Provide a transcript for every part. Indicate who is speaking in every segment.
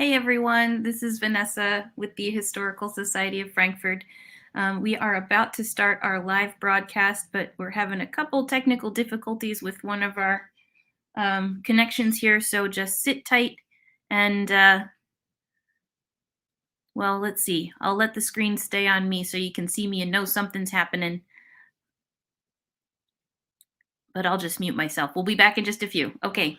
Speaker 1: Hey everyone, this is Vanessa with the Historical Society of Frankfurt. We are about to start our live broadcast, but we're having a couple technical difficulties with one of our connections here, so just sit tight and, well, let's see. I'll let the screen stay on me so you can see me and know something's happening. But I'll just mute myself. We'll be back in just a few. Okay.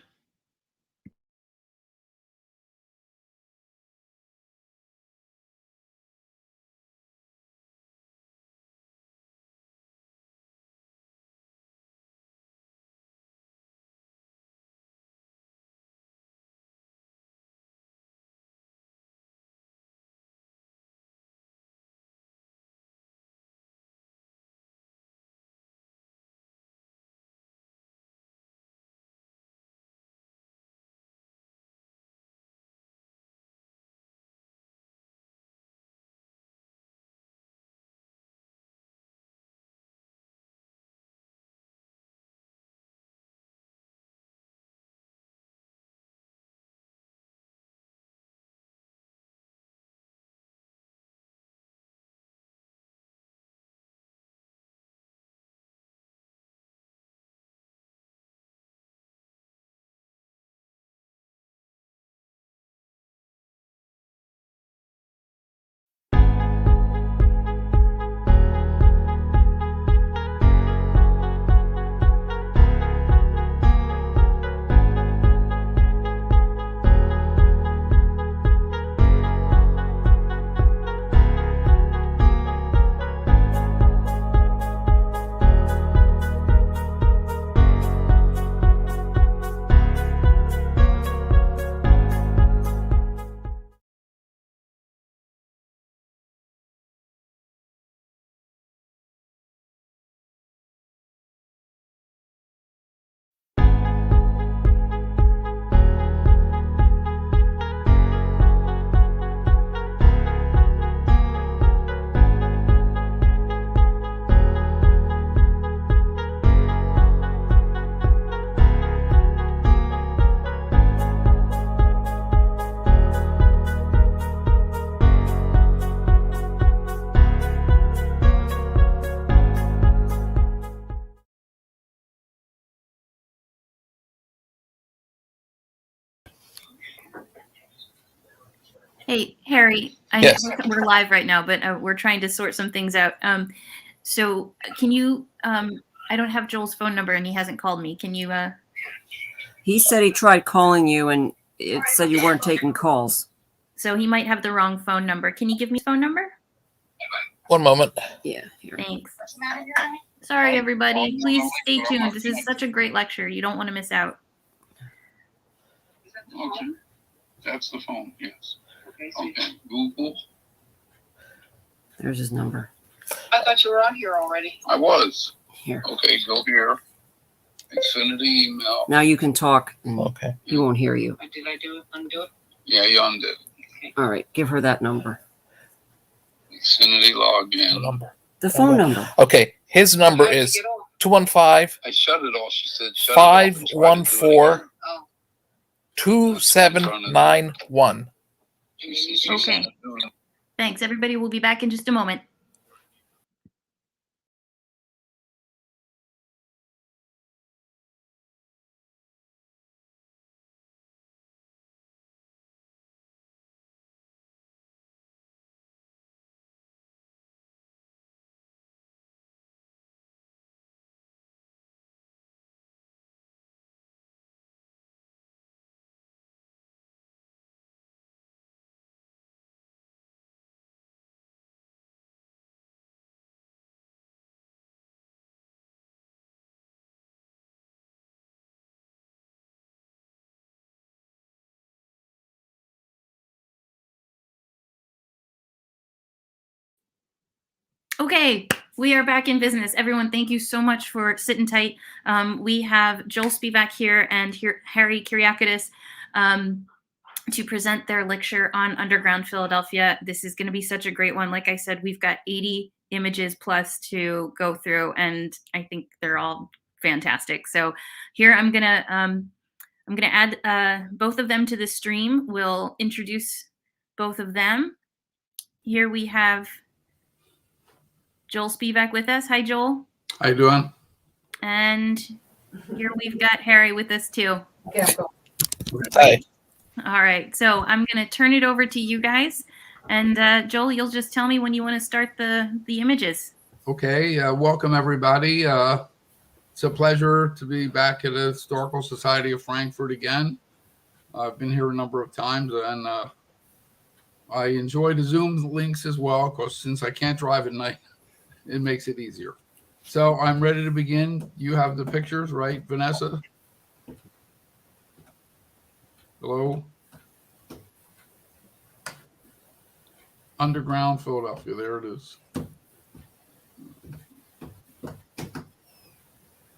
Speaker 1: Hey, Harry, I know
Speaker 2: Yes.
Speaker 1: we're live right now, but we're trying to sort some things out. So can you, I don't have Joel's phone number and he hasn't called me. Can you,
Speaker 3: He said he tried calling you and it said you weren't taking calls.
Speaker 1: so he might have the wrong phone number. Can you give me his phone number?
Speaker 2: One moment.
Speaker 3: Yeah. Here.
Speaker 1: Thanks. Sorry, everybody. Please stay tuned. This is such a great lecture. You don't want to miss out.
Speaker 4: Okay. That's the phone, yes. Okay. Google.
Speaker 3: There's his number.
Speaker 5: I thought you were on here already.
Speaker 4: I was.
Speaker 3: Here.
Speaker 4: Okay, go here. Xfinity email.
Speaker 3: Now you can talk and
Speaker 2: Okay.
Speaker 3: he won't hear you.
Speaker 5: Did I do it? Undo it?
Speaker 4: Yeah, you undid.
Speaker 3: All right. Give her that number.
Speaker 4: Xfinity
Speaker 2: The
Speaker 4: login.
Speaker 2: number.
Speaker 3: The phone number.
Speaker 2: Okay. His number
Speaker 5: How'd you
Speaker 2: is
Speaker 5: get on?
Speaker 2: 215
Speaker 4: I shut it off. She said shut it off and try to do it
Speaker 2: 514
Speaker 4: again.
Speaker 5: Oh,
Speaker 2: 2791.
Speaker 4: She
Speaker 1: Okay.
Speaker 4: said,
Speaker 1: Thanks, everybody. We'll be back in just a moment. Okay, we are back in business. Everyone, thank you so much for sitting tight. We have Joel Spivak here and Harry Kyriakodis to present their lecture on underground Philadelphia. This is going to be such a great one. Like I said, we've got 80 images plus to go through, and I think they're all fantastic. So here I'm going to I'm going to add both of them to the stream. We'll introduce both of them. Here we have Joel Spivak with us. Hi, Joel.
Speaker 6: How you doing?
Speaker 1: And here we've got Harry with us too.
Speaker 2: Hi.
Speaker 1: All right, so I'm going to turn it over to you guys. And Joel, you'll just tell me when you want to start the images.
Speaker 6: Okay, welcome everybody. It's a pleasure to be back at the Historical Society of Frankfurt again. I've been here a number of times, and I enjoy the Zoom links as well, because since I can't drive at night, it makes it easier. So I'm ready to begin. You have the pictures, right, Vanessa? Hello? Underground Philadelphia, there it is.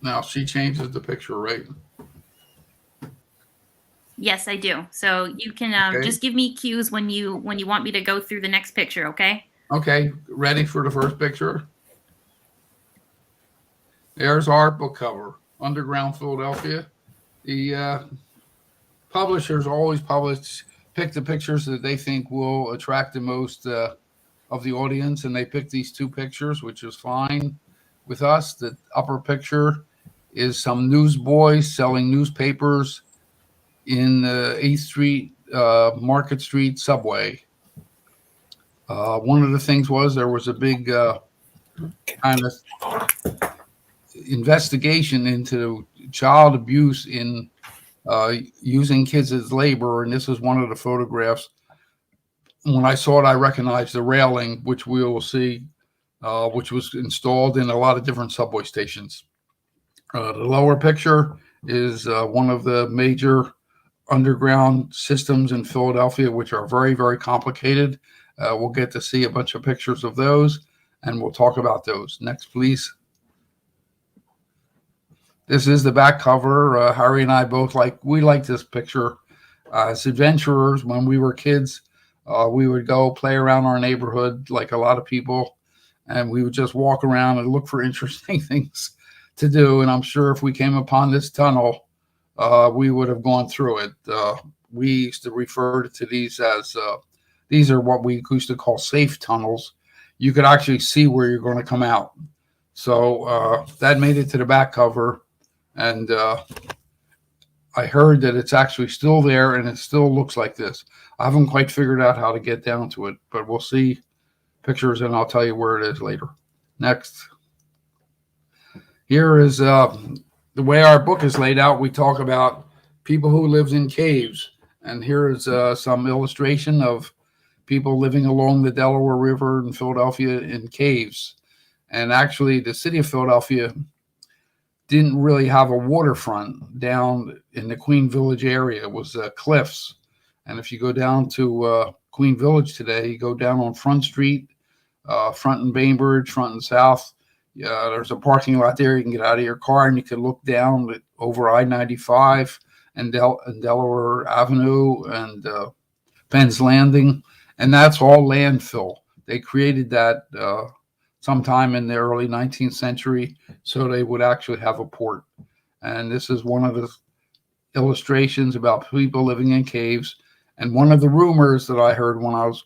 Speaker 6: Now she changes the picture, right?
Speaker 1: Yes, I do. So you can
Speaker 6: Okay.
Speaker 1: just give me cues when you want me to go through the next picture, okay?
Speaker 6: Okay, ready for the first picture? There's our book cover, Underground Philadelphia. The publishers always pick the pictures that they think will attract the most of the audience, and they pick these two pictures, which is fine with us. The upper picture is some newsboys selling newspapers in the 8th Street, Market Street subway. One of the things was there was a big kind of investigation into child abuse in using kids as labor, and this is one of the photographs. When I saw it, I recognized the railing, which we will see, which was installed in a lot of different subway stations. The lower picture is one of the major underground systems in Philadelphia, which are very, very complicated. We'll get to see a bunch of pictures of those, and we'll talk about those. Next, please. This is the back cover. Harry and I both like this picture. As adventurers, when we were kids, we would go play around our neighborhood like a lot of people, and we would just walk around and look for interesting things to do. And I'm sure if we came upon this tunnel, we would have gone through it. We used to refer to these as, these are what we used to call safe tunnels. You could actually see where you're going to come out. So that made it to the back cover. And I heard that it's actually still there, and it still looks like this. I haven't quite figured out how to get down to it, but we'll see pictures, and I'll tell you where it is later. Next. Here is the way our book is laid out. We talk about people who lived in caves, and here is some illustration of people living along the Delaware River in Philadelphia in caves. And actually, the city of Philadelphia didn't really have a waterfront down in the Queen Village area. It was cliffs. And if you go down to Queen Village today, you go down on Front Street, Front and Bainbridge, Front and South. There's a parking lot there. You can get out of your car and you can look down over I-95 and Delaware Avenue and Penn's Landing. And that's all landfill. They created that sometime in the early 19th century so they would actually have a port. And this is one of the illustrations about people living in caves. And one of the rumors that I heard when I was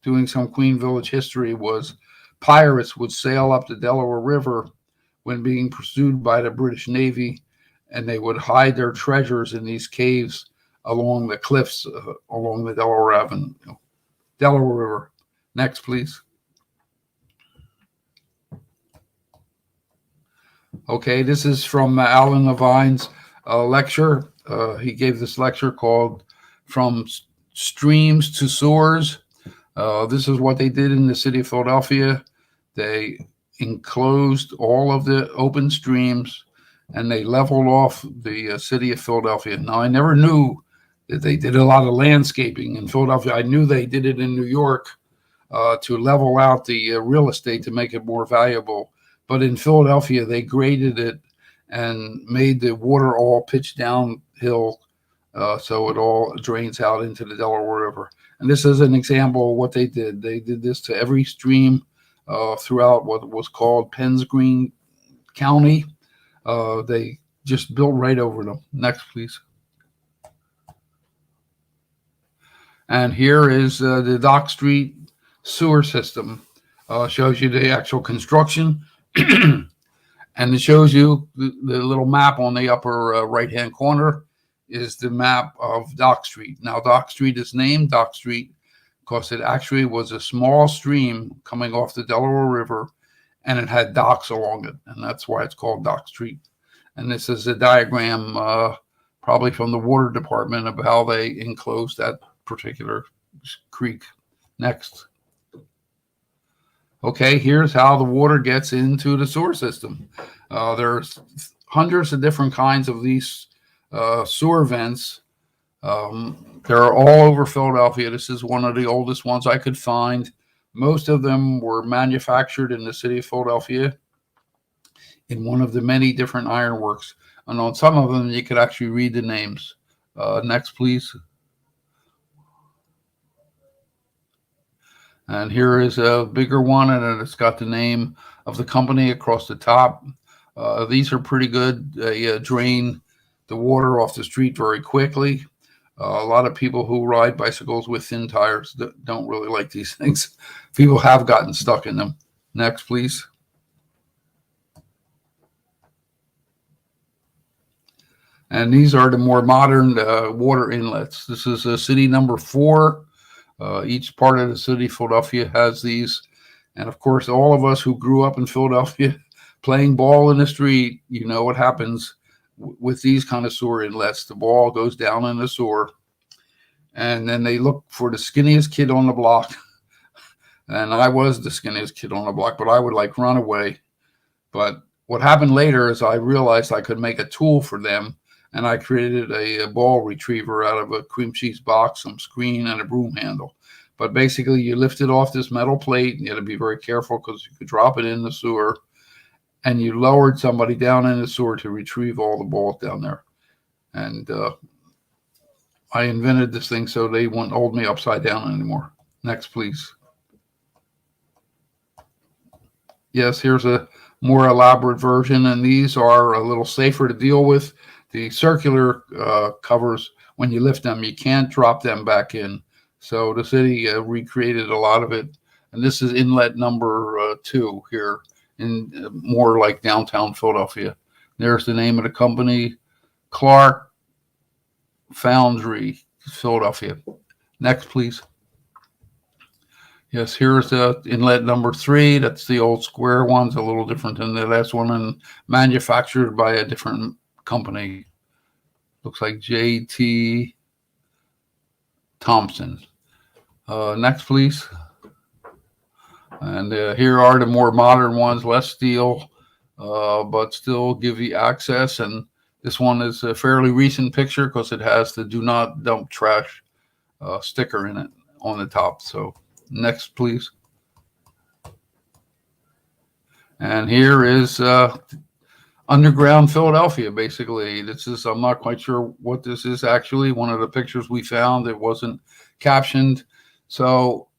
Speaker 6: doing some Queen Village history was pirates would sail up the Delaware River when being pursued by the British Navy, and they would hide their treasures in these caves along the cliffs along the Delaware River. Next, please. Okay, this is from Alan Levine's lecture. He gave this lecture called From Streams to Sewers. This is what they did in the city of Philadelphia. They enclosed all of the open streams, and they leveled off the city of Philadelphia. Now, I never knew that they did a lot of landscaping in Philadelphia. I knew they did it in New York to level out the real estate to make it more valuable. But in Philadelphia, they graded it and made the water all pitch downhill, so it all drains out into the Delaware River. And this is an example of what they did. They did this to every stream throughout what was called Penns County. They just built right over them. Next, please. And here is the Dock Street sewer system. Shows you the actual construction. And it shows you the little map on the upper right-hand corner is the map of Dock Street. Now, Dock Street is named Dock Street because it actually was a small stream coming off the Delaware River, and it had docks along it, and that's why it's called Dock Street. And this is a diagram probably from the water department of how they enclosed that particular creek. Next. Okay, here's how the water gets into the sewer system. There's hundreds of different kinds of these sewer vents. They're all over Philadelphia. This is one of the oldest ones I could find. Most of them were manufactured in the city of Philadelphia in one of the many different ironworks. And on some of them, you could actually read the names. Next, please. And here is a bigger one, and it's got the name of the company across the top. These are pretty good. They drain the water off the street very quickly. A lot of people who ride bicycles with thin tires don't really like these things. People have gotten stuck in them. Next, please. And these are the more modern water inlets. This is city number 4. Each part of the city, Philadelphia, has these. And of course, all of us who grew up in Philadelphia playing ball in the street, you know what happens with these kind of sewer inlets. The ball goes down in the sewer, and then they look for the skinniest kid on the block. And I was the skinniest kid on the block, but I would like run away. But what happened later is I realized I could make a tool for them, and I created a ball retriever out of a cream cheese box, some screen, and a broom handle. But basically, you lift it off this metal plate, and you had to be very careful because you could drop it in the sewer, and you lowered somebody down in the sewer to retrieve all the balls down there. And I invented this thing so they wouldn't hold me upside down anymore. Next, please. Yes, here's a more elaborate version, and these are a little safer to deal with. The circular covers, when you lift them, you can't drop them back in. So the city recreated a lot of it. And this is inlet number 2 here in more like downtown Philadelphia. There's the name of the company, Clark Foundry, Philadelphia. Next, please. Yes, here's inlet number 3. That's the old square one's a little different than the last one and manufactured by a different company. Looks like J.T. Thompson. Next, please. And here are the more modern ones, less steel, but still give you access. And this one is a fairly recent picture because it has the do not dump trash sticker in it on the top. So next, please. And here is underground Philadelphia, basically. This is, I'm not quite sure what this is actually. One of the pictures we found, it wasn't captioned. So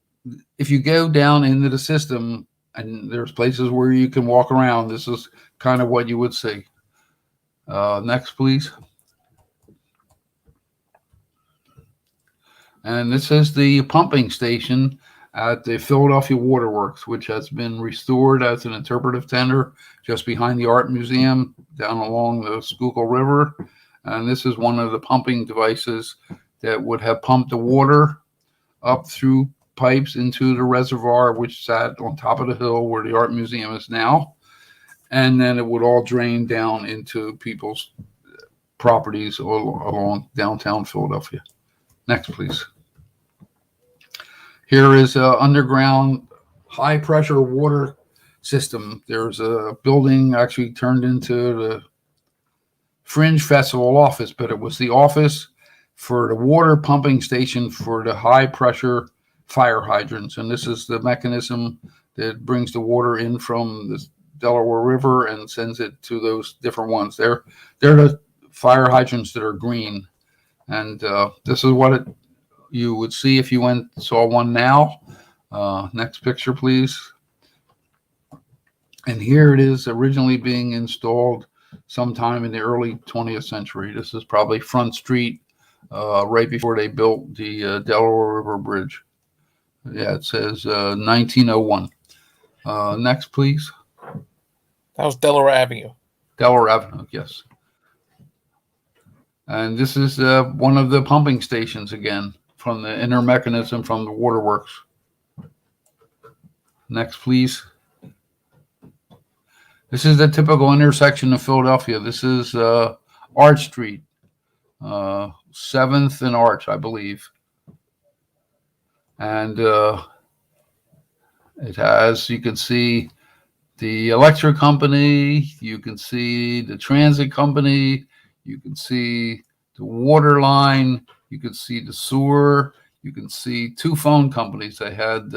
Speaker 6: if you go down into the system and there's places where you can walk around, this is kind of what you would see. Next, please. And this is the pumping station at the Philadelphia Waterworks, which has been restored as an interpretive tender just behind the Art Museum down along the Schuylkill River. And this is one of the pumping devices that would have pumped the water up through pipes into the reservoir, which sat on top of the hill where the Art Museum is now. And then it would all drain down into people's properties along downtown Philadelphia. Next, please. Here is an underground high pressure water system. There's a building actually turned into the Fringe Festival office, but it was the office for the water pumping station for the high pressure fire hydrants. And this is the mechanism that brings the water in from the Delaware River and sends it to those different ones. They're the fire hydrants that are green. And this is what you would see if you saw one now. Next picture, please. And here it is originally being installed sometime in the early 20th century. This is probably Front Street right before they built the Delaware River Bridge. Yeah, it says 1901. Next, please.
Speaker 2: That was Delaware Avenue.
Speaker 6: Delaware Avenue, yes. And this is one of the pumping stations again from the inner mechanism from the waterworks. Next, please. This is the typical intersection of Philadelphia. This is Arch Street, 7th and Arch, I believe. And it has, you can see the electric company, you can see the transit company, you can see the water line, you can see the sewer, you can see 2 phone companies. They had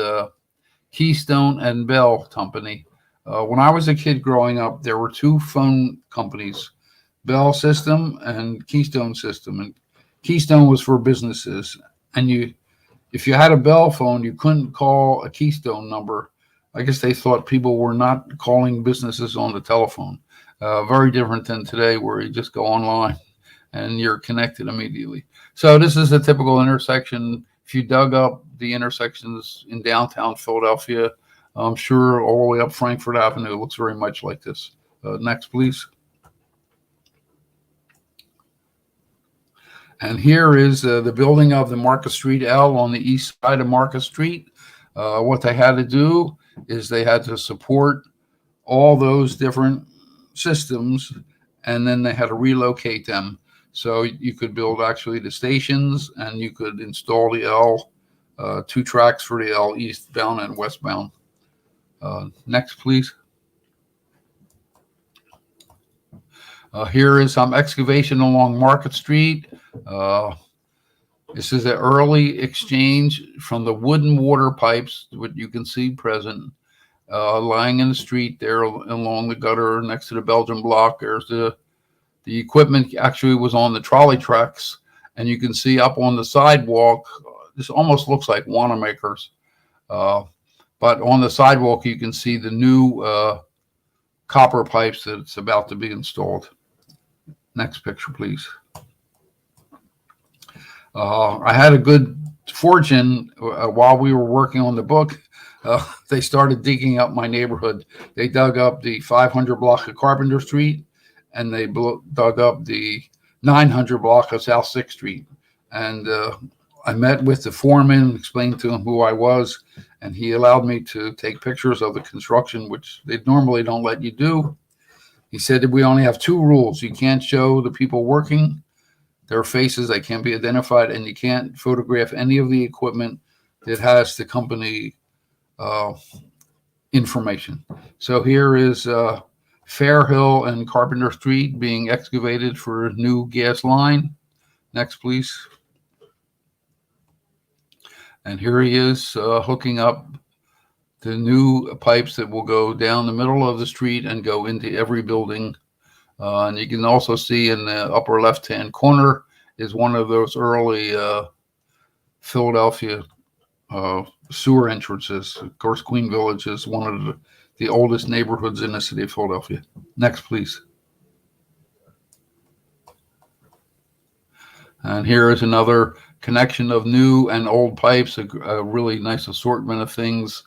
Speaker 6: Keystone and Bell Company. When I was a kid growing up, there were 2 phone companies, Bell System and Keystone System. And Keystone was for businesses. And if you had a Bell phone, you couldn't call a Keystone number. I guess they thought people were not calling businesses on the telephone. Very different than today, where you just go online and you're connected immediately. So this is a typical intersection. If you dug up the intersections in downtown Philadelphia, I'm sure all the way up Frankfurt Avenue, it looks very much like this. Next, please. And here is the building of the Market Street L on the east side of Market Street. What they had to do is they had to support all those different systems, and then they had to relocate them. So you could build actually the stations, and you could install the L, 2 tracks for the L, eastbound and westbound. Next, please. Here is some excavation along Market Street. This is an early exchange from the wooden water pipes, what you can see present, lying in the street there along the gutter next to the Belgian block. There's the equipment actually was on the trolley tracks, and you can see up on the sidewalk, this almost looks like Wanamaker's. But on the sidewalk, you can see the new copper pipes that's about to be installed. Next picture, please. I had a good fortune while we were working on the book. They started digging up my neighborhood. They dug up the 500 block of Carpenter Street, and they dug up the 900 block of South 6th Street. And I met with the foreman, explained to him who I was, and he allowed me to take pictures of the construction, which they normally don't let you do. He said that we only have 2 rules. You can't show the people working their faces, they can't be identified, and you can't photograph any of the equipment that has the company information. So here is Fairhill and Carpenter Street being excavated for a new gas line. Next, please. And here he is hooking up the new pipes that will go down the middle of the street and go into every building. And you can also see in the upper left-hand corner is one of those early Philadelphia sewer entrances. Of course, Queen Village is one of the oldest neighborhoods in the city of Philadelphia. Next, please. And here is another connection of new and old pipes, a really nice assortment of things.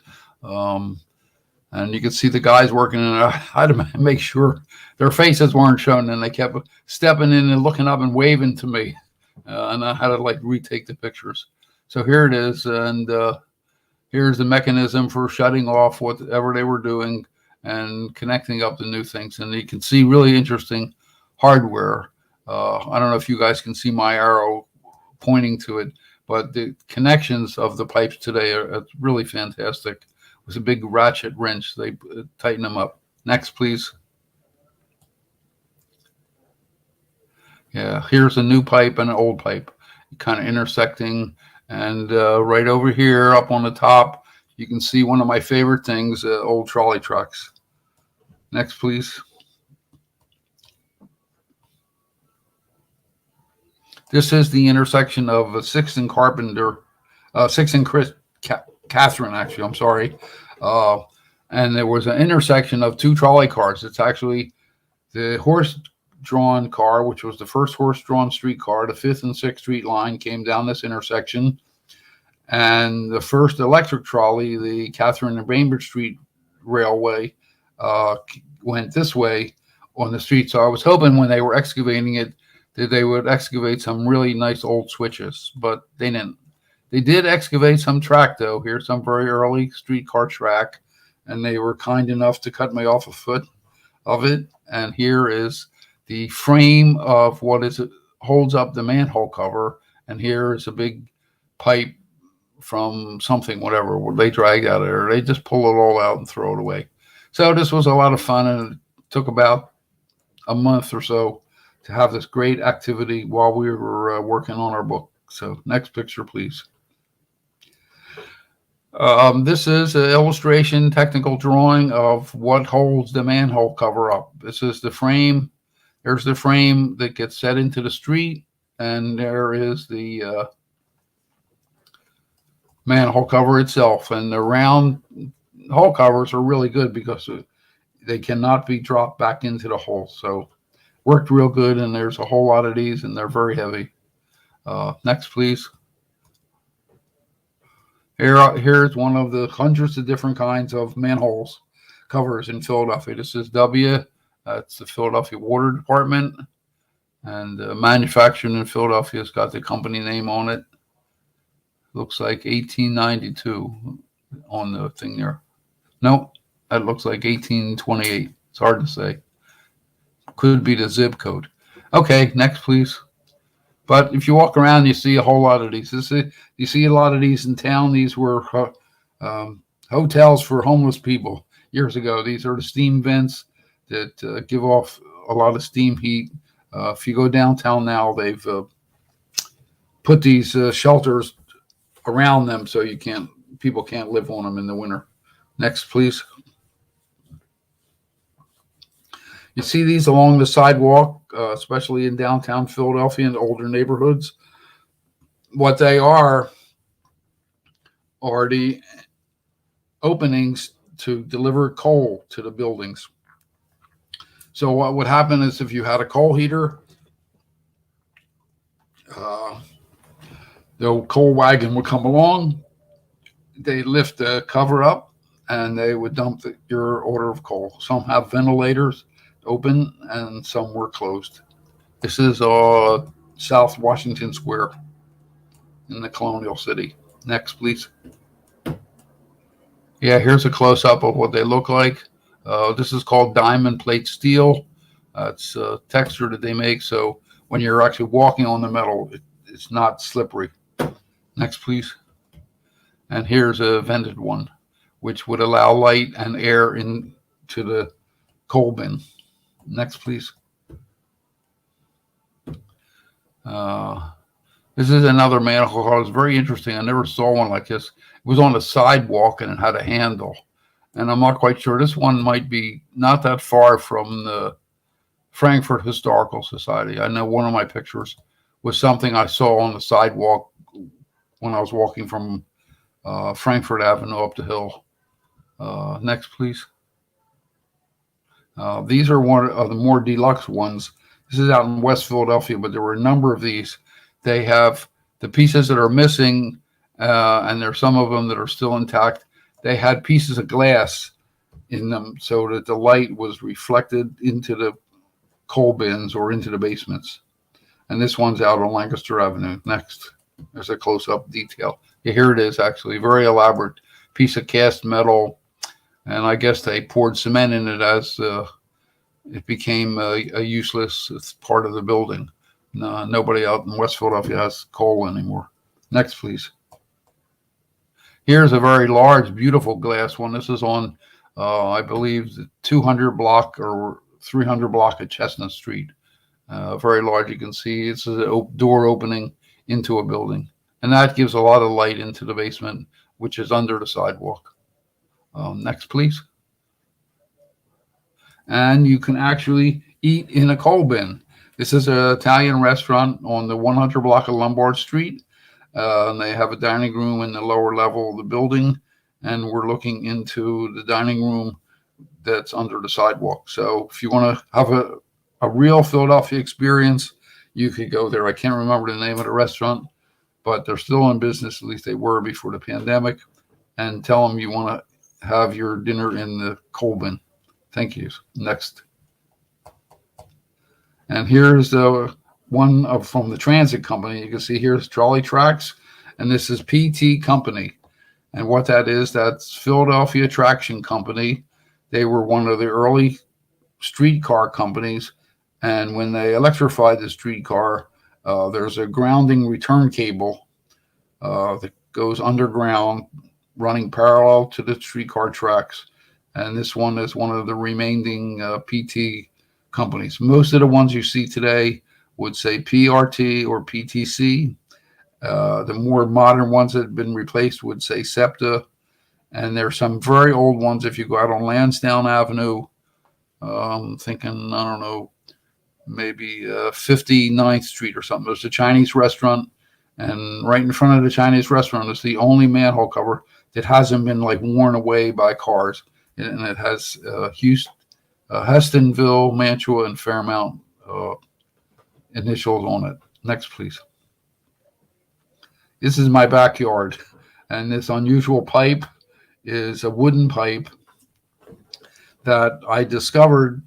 Speaker 6: And you can see the guys working, and I had to make sure their faces weren't shown, and they kept stepping in and looking up and waving to me. And I had to like retake the pictures. So here it is, and here's the mechanism for shutting off whatever they were doing and connecting up the new things. And you can see really interesting hardware. I don't know if you guys can see my arrow pointing to it, but the connections of the pipes today are really fantastic. With a big ratchet wrench, they tighten them up. Next, please. Yeah, here's a new pipe and an old pipe, kind of intersecting. And right over here, up on the top, you can see one of my favorite things, old trolley trucks. Next, please. This is the intersection of 6th and Carpenter, 6th and Catherine, actually, I'm sorry. And there was an intersection of 2 trolley cars. It's actually the horse drawn car, which was the first horse-drawn streetcar. The 5th and 6th Street line came down this intersection. And the first electric trolley, the Catherine and Bainbridge Street Railway, went this way on the street. So I was hoping when they were excavating it that they would excavate some really nice old switches, but they didn't. They did excavate some track, though. Here's some very early streetcar track, and they were kind enough to cut me off a foot of it. And here is the frame of what is holds up the manhole cover, and here is a big pipe from something, whatever, where they dragged out of there. They just pull it all out and throw it away. So this was a lot of fun, and it took about a month or so to have this great activity while we were working on our book. So next picture, please. This is an illustration, technical drawing of what holds the manhole cover up. This is the frame. There's the frame that gets set into the street, and there is the manhole cover itself. And the round hole covers are really good because they cannot be dropped back into the hole. So worked real good, and there's a whole lot of these, and they're very heavy. Next, please. Here's one of the hundreds of different kinds of manholes covers in Philadelphia. This is W. That's the Philadelphia Water Department, and manufactured in Philadelphia. It's got the company name on it. Looks like 1892 on the thing there. Nope, that looks like 1828. It's hard to say. Could be the zip code. Okay, next, please. But if you walk around, you see a whole lot of these. You see a lot of these in town. These were hotels for homeless people years ago. These are the steam vents that give off a lot of steam heat. If you go downtown now, they've put these shelters around them so people can't live on them in the winter. Next, please. You see these along the sidewalk, especially in downtown Philadelphia and older neighborhoods. What they are the openings to deliver coal to the buildings. So what would happen is if you had a coal heater, the coal wagon would come along, they lift the cover up, and they would dump your order of coal. Some have ventilators open, and some were closed. This is South Washington Square in the Colonial City. Next, please. Yeah, here's a close-up of what they look like. This is called diamond plate steel. It's a texture that they make, so when you're actually walking on the metal, it's not slippery. Next, please. And here's a vented one, which would allow light and air into the coal bin. Next, please. This is another manhole cover. It's very interesting. I never saw one like this. It was on a sidewalk, and it had a handle. And I'm not quite sure. This one might be not that far from the Frankfurt Historical Society. I know one of my pictures was something I saw on the sidewalk when I was walking from Frankfurt Avenue up the hill. Next, please. These are one of the more deluxe ones. This is out in West Philadelphia, but there were a number of these. They have the pieces that are missing, and there are some of them that are still intact. They had pieces of glass in them so that the light was reflected into the coal bins or into the basements. And this one's out on Lancaster Avenue. Next, there's a close-up detail. Yeah, here it is, actually. Very elaborate piece of cast metal. And I guess they poured cement in it as it became a useless part of the building. Nobody out in West Philadelphia has coal anymore. Next, please. Here's a very large, beautiful glass one. This is on, I believe, the 200 block or 300 block of Chestnut Street. Very large. You can see it's a door opening into a building. And that gives a lot of light into the basement, which is under the sidewalk. Next, please. And you can actually eat in a coal bin. This is an Italian restaurant on the 100 block of Lombard Street. And they have a dining room in the lower level of the building. And we're looking into the dining room that's under the sidewalk. So if you want to have a real Philadelphia experience, you could go there. I can't remember the name of the restaurant, but they're still in business. At least they were before the pandemic. And tell them you want to have your dinner in the coal bin. Thank you. Next. And here's one from the transit company. You can see here's trolley tracks, and this is PT Company. And what that is, that's Philadelphia Traction Company. They were one of the early streetcar companies. And when they electrified the streetcar, there's a grounding return cable that goes underground, running parallel to the streetcar tracks. And this one is one of the remaining PT companies. Most of the ones you see today would say PRT or PTC. The more modern ones that have been replaced would say SEPTA. And there's some very old ones. If you go out on Lansdowne Avenue, thinking, I don't know, maybe 59th Street or something. There's a Chinese restaurant. And right in front of the Chinese restaurant is the only manhole cover that hasn't been like worn away by cars. And it has Hestonville, Mantua, and Fairmount initials on it. Next, please. This is my backyard, and this unusual pipe is a wooden pipe that I discovered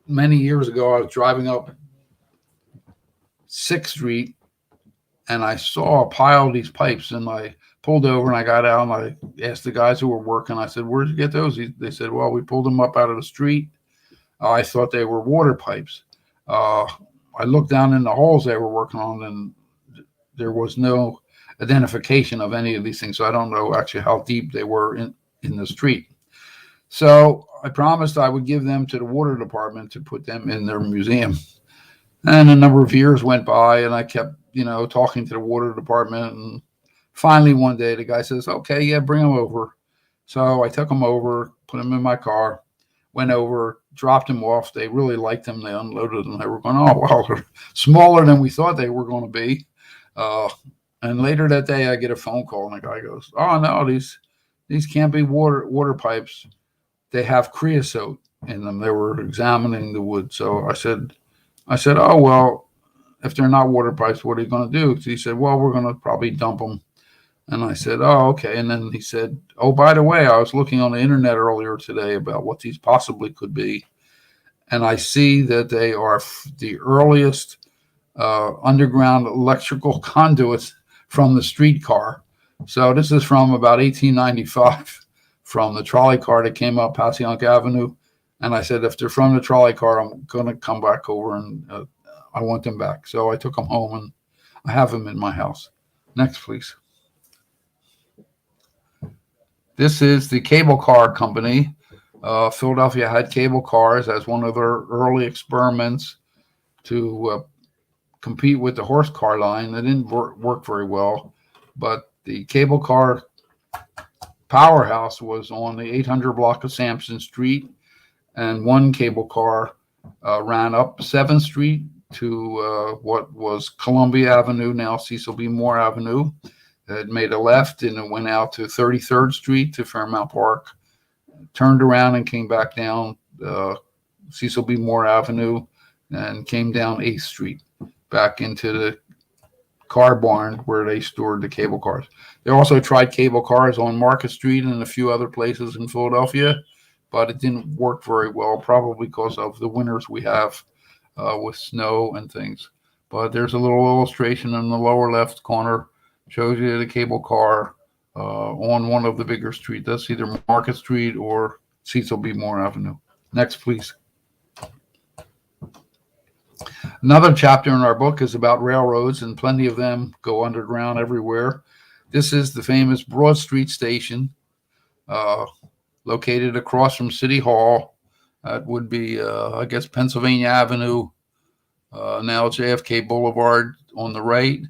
Speaker 6: many years ago. I was driving up 6th Street, and I saw a pile of these pipes, and I pulled over, and I got out, and I asked the guys who were working, I said, where'd you get those? They said, well, we pulled them up out of the street. I thought they were water pipes. I looked down in the holes they were working on, and there was no identification of any of these things. So I don't know actually how deep they were in the street. So I promised I would give them to the water department to put them in their museum. And a number of years went by, and I kept, talking to the water department. And finally one day the guy says, okay, yeah, bring them over. So I took them over, put them in my car, went over, dropped them off. They really liked them. They unloaded them. They were going, oh, well, they're smaller than we thought they were going to be. And later that day, I get a phone call, and the guy goes, oh, no, these can't be water pipes. They have creosote in them. They were examining the wood. So I said, oh, well, if they're not water pipes, what are you going to do? So he said, well, we're going to probably dump them. And I said, oh, okay. And then he said, oh, by the way, I was looking on the internet earlier today about what these possibly could be. And I see that they are the earliest underground electrical conduits from the streetcar. So this is from about 1895, from the trolley car that came up Passyunk Avenue. And I said, if they're from the trolley car, I'm going to come back over, and I want them back. So I took them home, and I have them in my house. Next, please. This is the cable car company. Philadelphia had cable cars as one of their early experiments to compete with the horse car line. That didn't work very well, but the cable car powerhouse was on the 800 block of Sampson Street, and one cable car ran up 7th Street to what was Columbia Avenue, now Cecil B. Moore Avenue. It made a left, and it went out to 33rd Street to Fairmount Park, turned around and came back down Cecil B. Moore Avenue, and came down 8th Street back into the car barn where they stored the cable cars. They also tried cable cars on Market Street and a few other places in Philadelphia, but it didn't work very well, probably because of the winters we have with snow and things. But there's a little illustration in the lower left corner, shows you the cable car on one of the bigger streets. That's either Market Street or Cecil B. Moore Avenue. Next, please. Another chapter in our book is about railroads, and plenty of them go underground everywhere. This is the famous Broad Street Station, located across from City Hall. That would be, I guess, Pennsylvania Avenue, now JFK Boulevard on the right.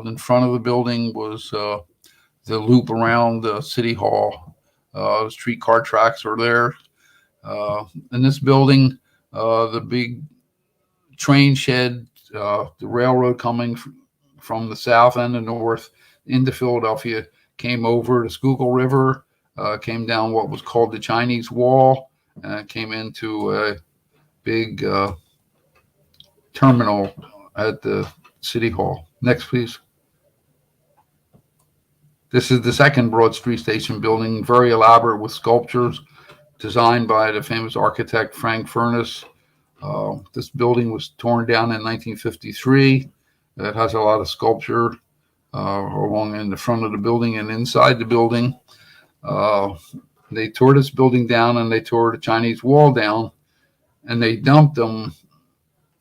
Speaker 6: In front of the building was the loop around City Hall. The streetcar tracks are there. In this building, the big train shed, the railroad coming from the south and the north into Philadelphia came over the Schuylkill River, came down what was called the Chinese Wall, and came into a big terminal at the City Hall. Next, please. This is the second Broad Street Station building, very elaborate with sculptures designed by the famous architect Frank Furness. This building was torn down in 1953. It has a lot of sculpture along in the front of the building and inside the building. They tore this building down and they tore the Chinese wall down, and they dumped them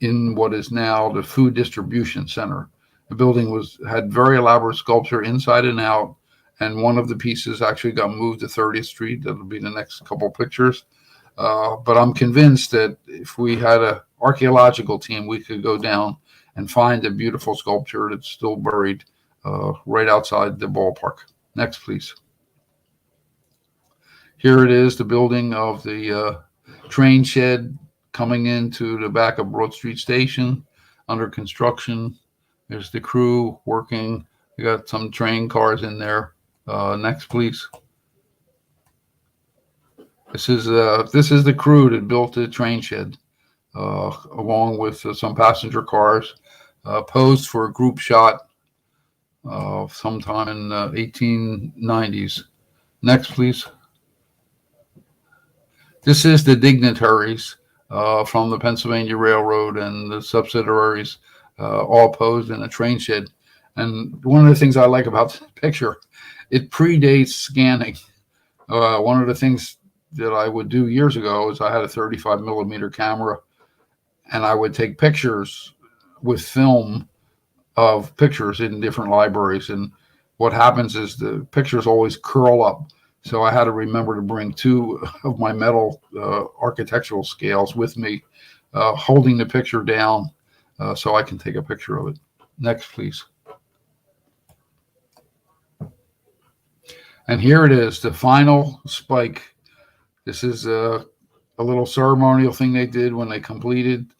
Speaker 6: in what is now the Food Distribution Center. The building had very elaborate sculpture inside and out, and one of the pieces actually got moved to 30th Street. That'll be the next couple pictures. But I'm convinced that if we had an archaeological team, we could go down and find a beautiful sculpture that's still buried right outside the ballpark. Next, please. Here it is, the building of the train shed coming into the back of Broad Street Station, under construction. There's the crew working. You got some train cars in there. Next, please. This is the crew that built the train shed, along with some passenger cars, posed for a group shot sometime in 1890s. Next, please. This is the dignitaries from the Pennsylvania Railroad and the subsidiaries, all posed in a train shed. And one of the things I like about this picture, it predates scanning. One of the things that I would do years ago is I had a 35 millimeter camera, and I would take pictures with film of pictures in different libraries. And what happens is the pictures always curl up. So I had to remember to bring two of my metal architectural scales with me, holding the picture down so I can take a picture of it. Next, please. And here it is, the final spike. This is a little ceremonial thing they did when they completed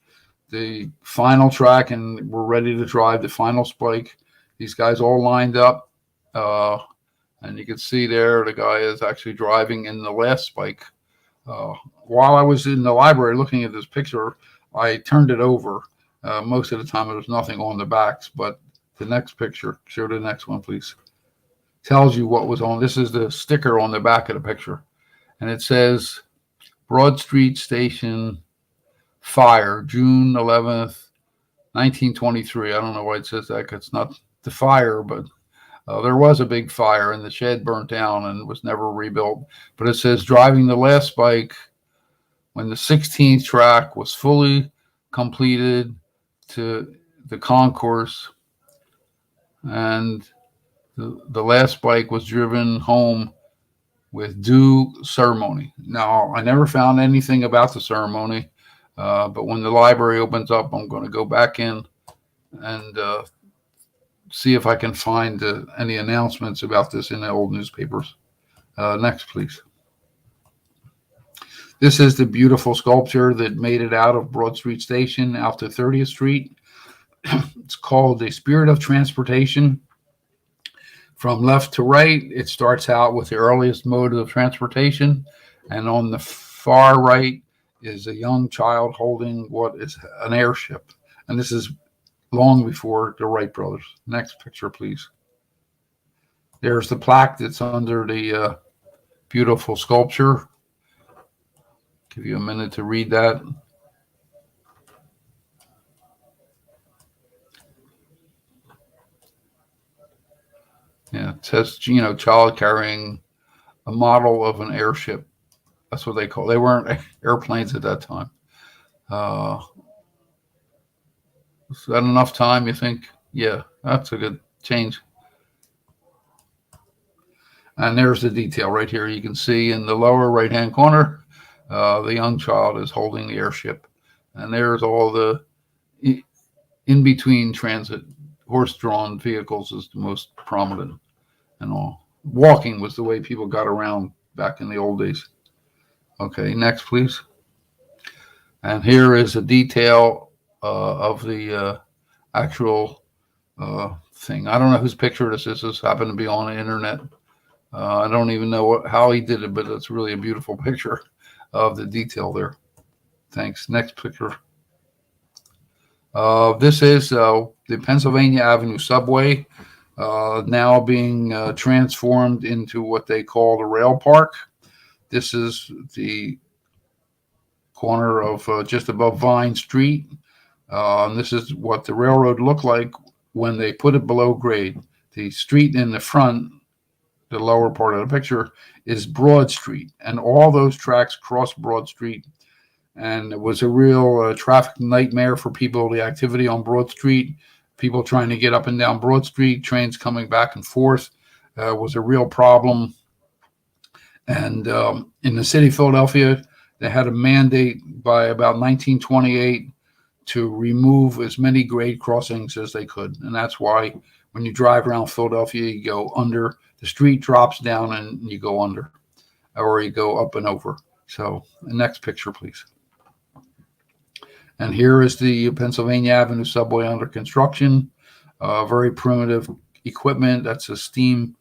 Speaker 6: the final track and were ready to drive the final spike. These guys all lined up. And you can see there, the guy is actually driving in the last spike. While I was in the library looking at this picture, I turned it over. Most of the time, there was nothing on the backs, but the next picture, show the next one, please, tells you what was on. This is the sticker on the back of the picture. And it says, Broad Street Station Fire, June 11th, 1923. I don't know why it says that, 'cause it's not the fire, but there was a big fire and the shed burnt down and was never rebuilt. But it says driving the last spike when the 16th track was fully completed to the concourse, and the last spike was driven home with due ceremony. Now, I never found anything about the ceremony, but when the library opens up, I'm going to go back in and see if I can find any announcements about this in the old newspapers. Next, please. This is the beautiful sculpture that made it out of Broad Street Station out to 30th Street. It's called the Spirit of Transportation. From left to right, it starts out with the earliest mode of transportation, and on the far right is a young child holding what is an airship. And this is long before the Wright brothers. Next picture, please. There's the plaque that's under the beautiful sculpture. Give you a minute to read that. Yeah, it says, child carrying a model of an airship. That's what they call. They weren't airplanes at that time. Is that enough time, you think? Yeah, that's a good change. And there's the detail right here. You can see in the lower right-hand corner, the young child is holding the airship. And there's all the in-between transit. Horse-drawn vehicles is the most prominent and all. Walking was the way people got around back in the old days. Okay, next, please. And here is a detail of the actual thing. I don't know whose picture this is. This happened to be on the internet. I don't even know how he did it, but it's really a beautiful picture of the detail there. Thanks. Next picture. This is the Pennsylvania Avenue subway, now being transformed into what they call the rail park. This is the corner of just above Vine Street. And this is what the railroad looked like when they put it below grade. The street in the front, the lower part of the picture, is Broad Street, and all those tracks cross Broad Street. And it was a real traffic nightmare for people. The activity on Broad Street, people trying to get up and down Broad Street, trains coming back and forth, was a real problem. And in the city of Philadelphia, they had a mandate by about 1928 to remove as many grade crossings as they could. And that's why when you drive around Philadelphia, you go under, the street drops down and you go under, or you go up and over. So the next picture, please. And here is the Pennsylvania Avenue subway under construction. Very primitive equipment. That's a steam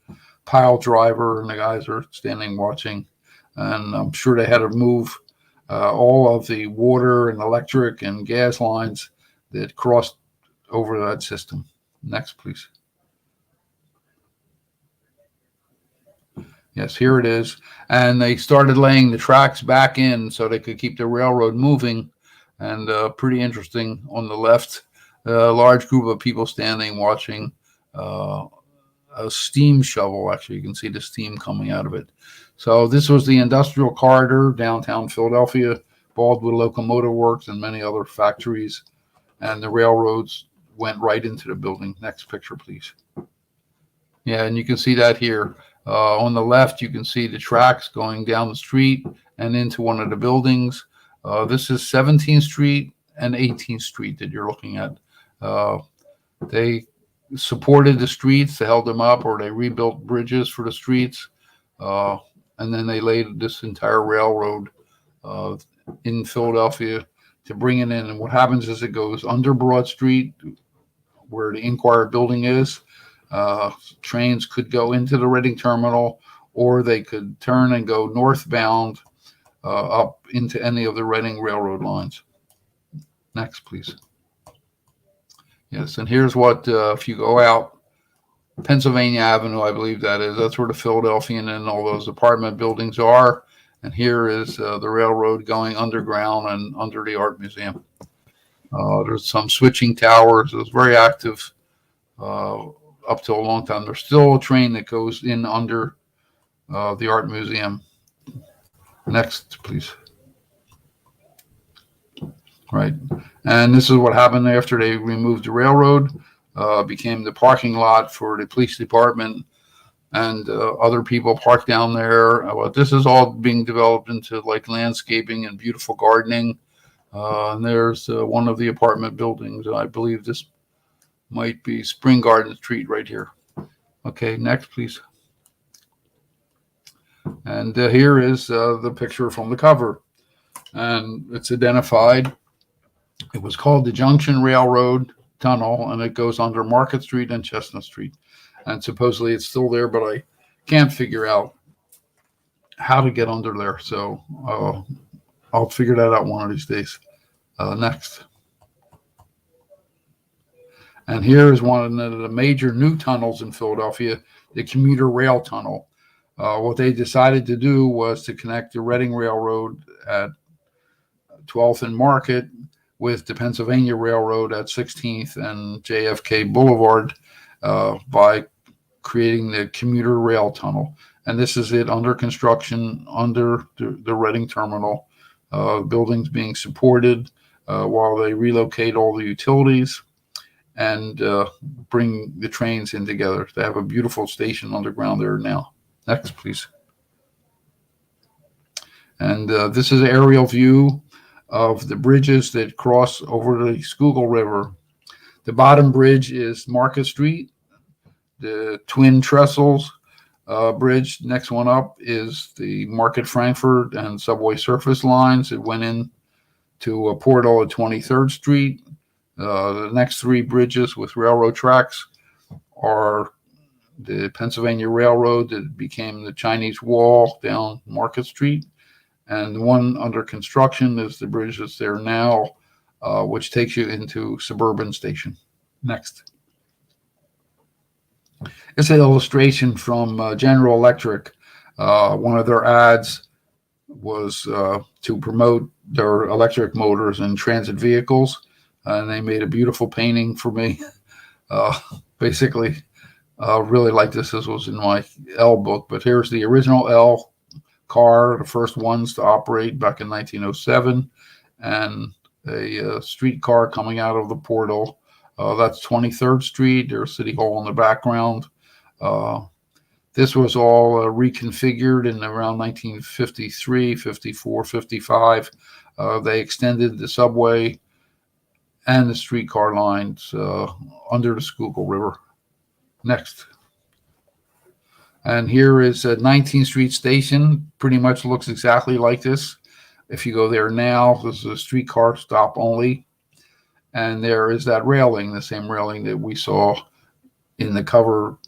Speaker 6: pile driver, and the guys are standing watching. And I'm sure they had to move all of the water and electric and gas lines that crossed over that system. Next, please. Yes, here it is. And they started laying the tracks back in so they could keep the railroad moving. And pretty interesting on the left, a large group of people standing watching a steam shovel. Actually, you can see the steam coming out of it. So this was the industrial corridor, downtown Philadelphia, Baldwin Locomotive Works and many other factories. And the railroads went right into the building. Next picture, please. Yeah, and you can see that here. On the left, you can see the tracks going down the street and into one of the buildings. This is 17th Street and 18th Street that you're looking at. They supported the streets, they held them up, or they rebuilt bridges for the streets. And then they laid this entire railroad in Philadelphia to bring it in. And what happens is it goes under Broad Street, where the Inquirer building is. Trains could go into the Reading Terminal, or they could turn and go northbound up into any of the Reading Railroad lines. Next, please. Yes, and here's what, if you go out Pennsylvania Avenue, I believe that is, that's where the Philadelphian and all those apartment buildings are. And here is the railroad going underground and under the art museum. There's some switching towers. It was very active up till a long time. There's still a train that goes in under the art museum. Next, please. Right. And this is what happened after they removed the railroad. Became the parking lot for the police department, and other people park down there. Well, this is all being developed into like landscaping and beautiful gardening. And there's one of the apartment buildings. I believe this might be Spring Garden Street right here. Okay, next, please. And here is the picture from the cover. And it's identified. It was called the Junction Railroad Tunnel, and it goes under Market Street and Chestnut Street. And supposedly it's still there, but I can't figure out how to get under there. So I'll figure that out one of these days. Next. And here is one of the major new tunnels in Philadelphia, the commuter rail tunnel. What they decided to do was to connect the Reading Railroad at 12th and Market with the Pennsylvania Railroad at 16th and JFK Boulevard by creating the commuter rail tunnel. And this is it under construction under the Reading Terminal. Buildings being supported while they relocate all the utilities and bring the trains in together. They have a beautiful station underground there now. Next, please. And this is an aerial view of the bridges that cross over the Schuylkill River. The bottom bridge is Market Street, the Twin Trestles bridge. Next one up is the Market Frankfurt and subway surface lines. It went in to a portal at 23rd Street. The next three bridges with railroad tracks are the Pennsylvania Railroad that became the Chinese Wall down Market Street. And the one under construction is the bridge that's there now which takes you into Suburban Station. Next. It's an illustration from General Electric. One of their ads was to promote their electric motors in transit vehicles, and they made a beautiful painting for me. Basically, really like this. This was in my L book, but here's the original L car, the first ones to operate back in 1907, and a streetcar coming out of the portal. That's 23rd Street. There's City Hall in the background. This was all reconfigured in around 1953, 54, 55. They extended the subway and the streetcar lines under the Schuylkill River. Next. And here is 19th Street Station. Pretty much looks exactly like this. If you go there now, this is a streetcar stop only. And there is that railing, the same railing that we saw in the cover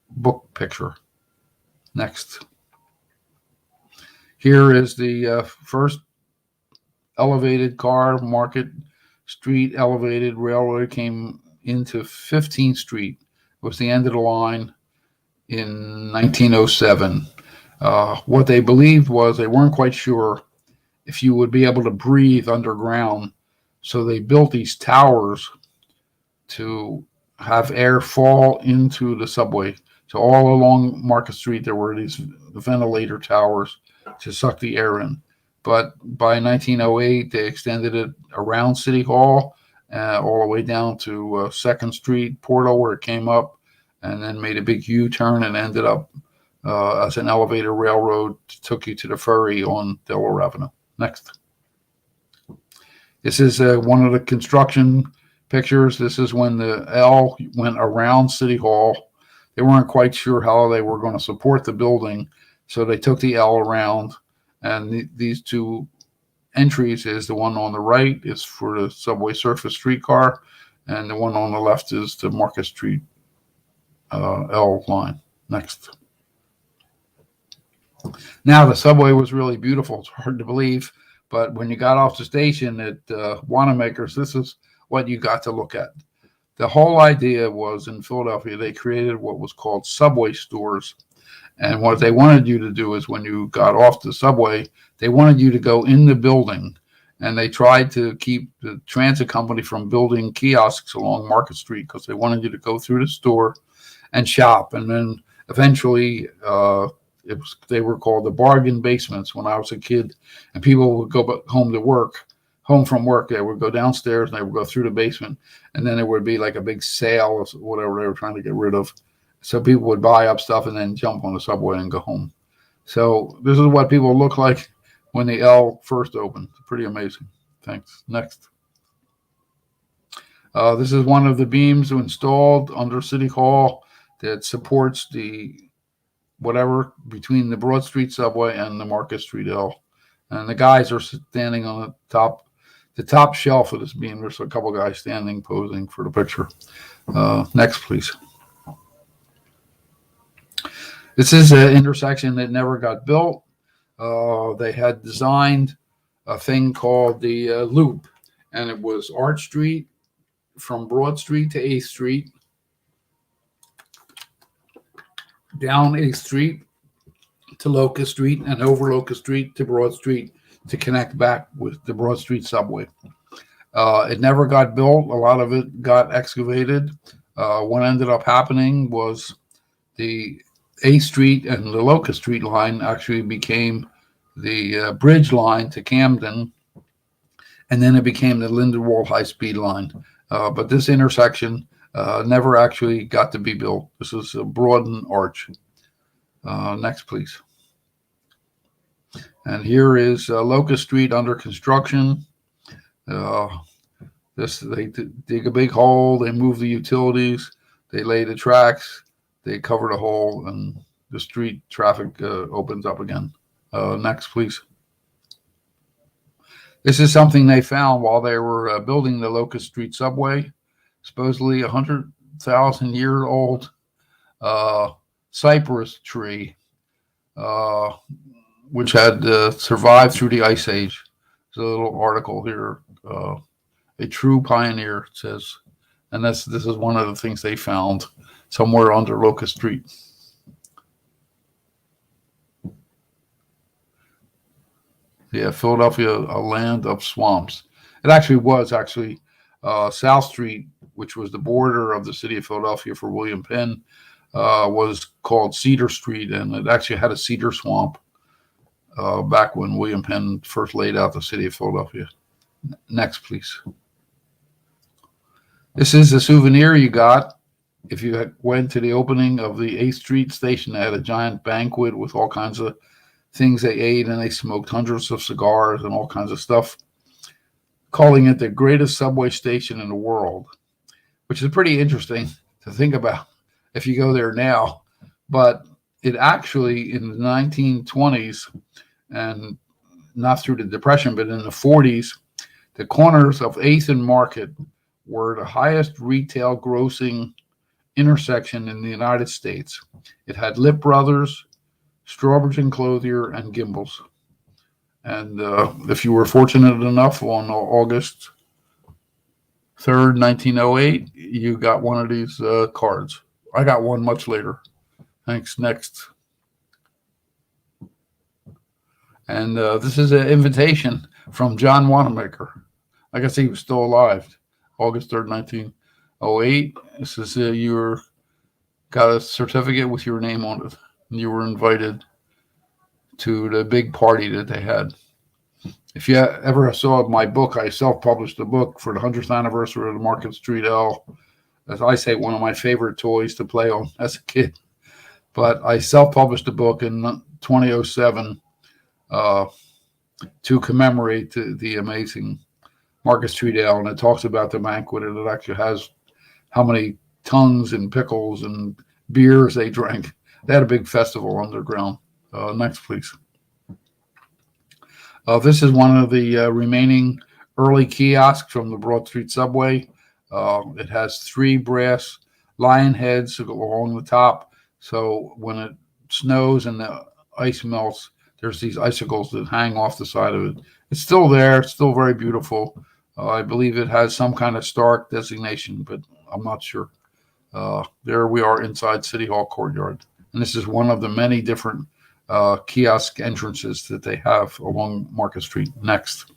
Speaker 6: book picture. Next. Here is the first elevated car, Market Street elevated railroad came into 15th Street. It was the end of the line in 1907. What they believed was they weren't quite sure if you would be able to breathe underground. So they built these towers to have air fall into the subway. So all along Market Street, there were these ventilator towers to suck the air in. But by 1908, they extended it around City Hall, all the way down to 2nd Street portal where it came up, and then made a big U-turn and ended up as an elevator railroad, took you to the ferry on Delaware Avenue. Next. This is one of the construction pictures. This is when the L went around City Hall. They weren't quite sure how they were going to support the building, so they took the L around, and these two entries is the one on the right is for the subway surface streetcar, and the one on the left is the Market Street L line. Next. Now, the subway was really beautiful. It's hard to believe, but when you got off the station at Wanamaker's, this is what you got to look at. The whole idea was in Philadelphia, they created what was called subway stores. And what they wanted you to do is when you got off the subway, they wanted you to go in the building. And they tried to keep the transit company from building kiosks along Market Street because they wanted you to go through the store and shop. And then eventually, they were called the bargain basements when I was a kid. And people would go home from work, they would go downstairs and they would go through the basement, and then there would be like a big sale or whatever they were trying to get rid of. So people would buy up stuff and then jump on the subway and go home. So this is what people look like when the L first opened. It's pretty amazing. Thanks. Next. This is one of the beams installed under City Hall that supports the whatever between the Broad Street subway and the Market Street L. And the guys are standing on the top shelf of this beam. There's a couple guys standing posing for the picture. Next, please. This is an intersection that never got built. They had designed a thing called the loop, and it was Arch Street from Broad Street to 8th Street, down 8th Street to Locust Street, and over Locust Street to Broad Street to connect back with the Broad Street subway. It never got built. A lot of it got excavated. What ended up happening was the 8th Street and the Locust Street line actually became the bridge line to Camden, and then it became the Lindenwold high-speed line. But this intersection never actually got to be built. This is a Broaden Arch. Next, please. And here is Locust Street under construction. They dig a big hole, they move the utilities, they lay the tracks, they cover the hole, and the street traffic opens up again. Next, please. This is something they found while they were building the Locust Street subway. Supposedly 100,000-year-old cypress tree, which had survived through the Ice Age. There's a little article here a true pioneer, it says. And this is one of the things they found somewhere under Locust Street. Yeah, Philadelphia, a land of swamps. It actually was South Street, which was the border of the city of Philadelphia for William Penn, was called Cedar Street, and it actually had a cedar swamp back when William Penn first laid out the city of Philadelphia. Next, please. This is a souvenir you got if you went to the opening of the 8th Street station. They had a giant banquet with all kinds of things they ate, and they smoked hundreds of cigars and all kinds of stuff, calling it the greatest subway station in the world, which is pretty interesting to think about if you go there now. But it actually, in the 1920s, and not through the Depression, but in the 40s, the corners of 8th and Market were the highest retail grossing intersection in the United States. It had Lip Brothers, Strawberry Clothier, and Gimbel's. And if you were fortunate enough on August 3rd, 1908, you got one of these cards. I got one much later. Thanks. Next. And this is an invitation from John Wanamaker. I guess he was still alive. August 3rd, 1908. This is you got a certificate with your name on it. You were invited to the big party that they had. If you ever saw my book, I self-published a book for the 100th anniversary of the Market Street L. As I say, one of my favorite toys to play on as a kid. But I self-published a book in 2007 to commemorate the amazing Market Street Ale, and it talks about the banquet, and it actually has how many tongues and pickles and beers they drank. They had a big festival underground. Next, please. This is one of the remaining early kiosks from the Broad Street subway. It has 3 brass lion heads along the top. So when it snows and the ice melts, there's these icicles that hang off the side of it. It's still there. It's still very beautiful. I believe it has some kind of Stark designation, but I'm not sure. There we are inside City Hall courtyard. And this is one of the many different kiosk entrances that they have along Market Street. Next.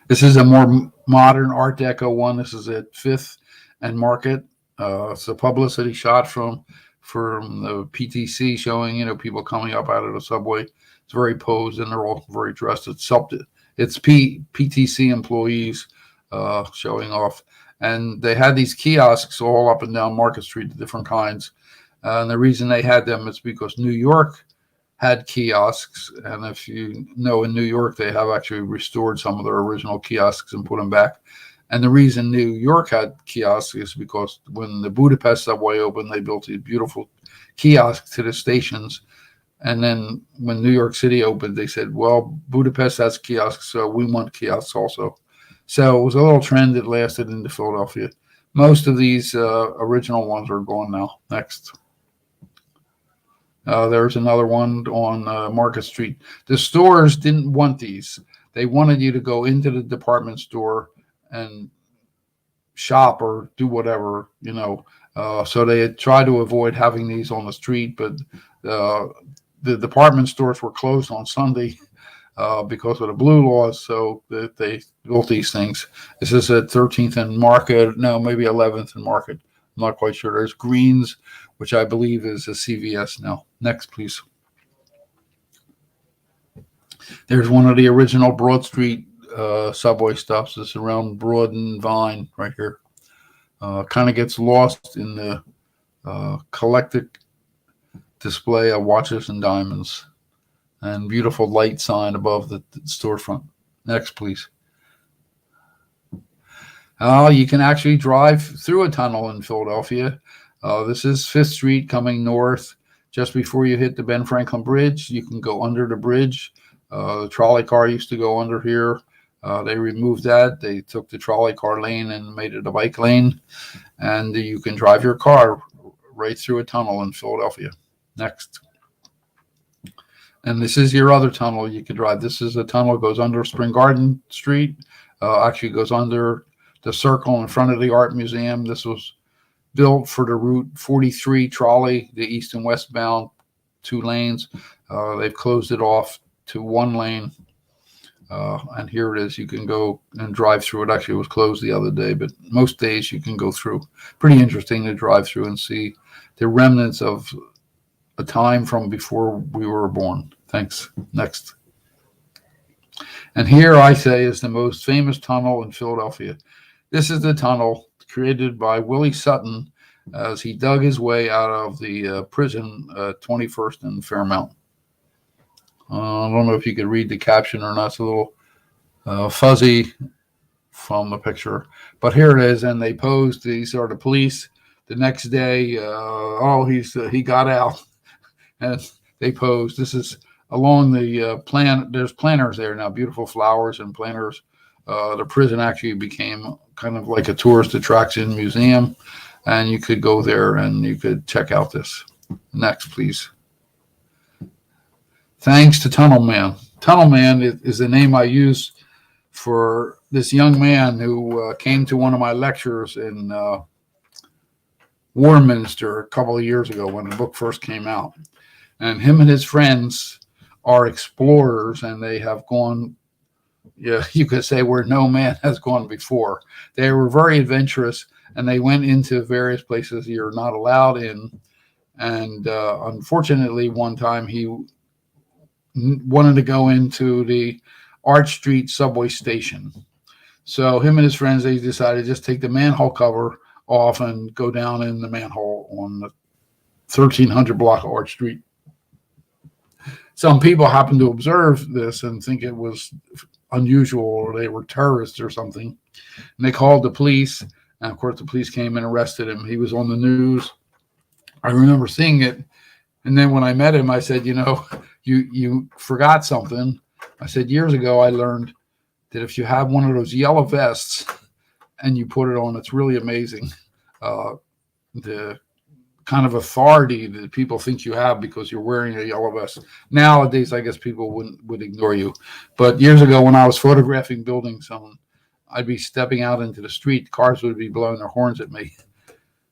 Speaker 6: This is a more modern Art Deco one. This is at 5th and Market. It's a publicity shot from the PTC showing, people coming up out of the subway. It's very posed, and they're all very dressed. It's PTC employees showing off. And they had these kiosks all up and down Market Street, the different kinds. And the reason they had them is because New York had kiosks. And if you know, in New York, they have actually restored some of their original kiosks and put them back. And the reason New York had kiosks is because when the Budapest subway opened, they built these beautiful kiosks to the stations. And then when New York City opened, they said, well, Budapest has kiosks, so we want kiosks also. So it was a little trend that lasted into Philadelphia. Most of these original ones are gone now. Next. There's another one on Market Street. The stores didn't want these. They wanted you to go into the department store and shop or do whatever, so they had tried to avoid having these on the street, but the department stores were closed on Sunday because of the blue laws, so they built these things. This is at 13th and Market, no, maybe 11th and Market. I'm not quite sure. There's Greens, which I believe is a CVS now. Next, please. There's one of the original Broad Street subway stops. It's around Broad and Vine right here. Kind of gets lost in the collected display of watches and diamonds, and beautiful light sign above the storefront. Next, please. You can actually drive through a tunnel in Philadelphia. This is 5th Street coming north. Just before you hit the Ben Franklin Bridge, you can go under the bridge. The trolley car used to go under here. They removed that. They took the trolley car lane and made it a bike lane. And you can drive your car right through a tunnel in Philadelphia. Next. And this is your other tunnel you can drive. This is a tunnel that goes under Spring Garden Street. Actually goes under the circle in front of the art museum. This was built for the Route 43 trolley, the east and westbound 2 lanes. They've closed it off to 1 lane. And here it is. You can go and drive through it. Actually, it was closed the other day, but most days you can go through. Pretty interesting to drive through and see the remnants of a time from before we were born. Thanks. Next. And here, I say, is the most famous tunnel in Philadelphia. This is the tunnel created by Willie Sutton as he dug his way out of the prison, 21st and Fairmount. I don't know if you could read the caption or not. It's a little fuzzy from the picture, but here it is. And they posed. These are the police. The next day, he got out, and they posed. This is along the plan. There's planters there now, beautiful flowers and planters. The prison actually became kind of like a tourist attraction museum, and you could go there and you could check out this. Next, please. Thanks to Tunnel Man. Tunnel Man is the name I use for this young man who came to one of my lectures in Warminster a couple of years ago when the book first came out. And him and his friends are explorers, and they have gone, you could say, where no man has gone before. They were very adventurous, and they went into various places you're not allowed in. And unfortunately, one time he wanted to go into the Arch Street subway station. So him and his friends, they decided to just take the manhole cover off and go down in the manhole on the 1300 block of Arch Street. Some people happened to observe this and think it was unusual, or they were terrorists or something. And they called the police. And of course, the police came and arrested him. He was on the news. I remember seeing it. And then when I met him, I said, you forgot something. I said, years ago, I learned that if you have one of those yellow vests and you put it on, it's really amazing. The kind of authority that people think you have because you're wearing a yellow vest. Nowadays, I guess people would ignore you. But years ago, when I was photographing buildings, I'd be stepping out into the street. Cars would be blowing their horns at me.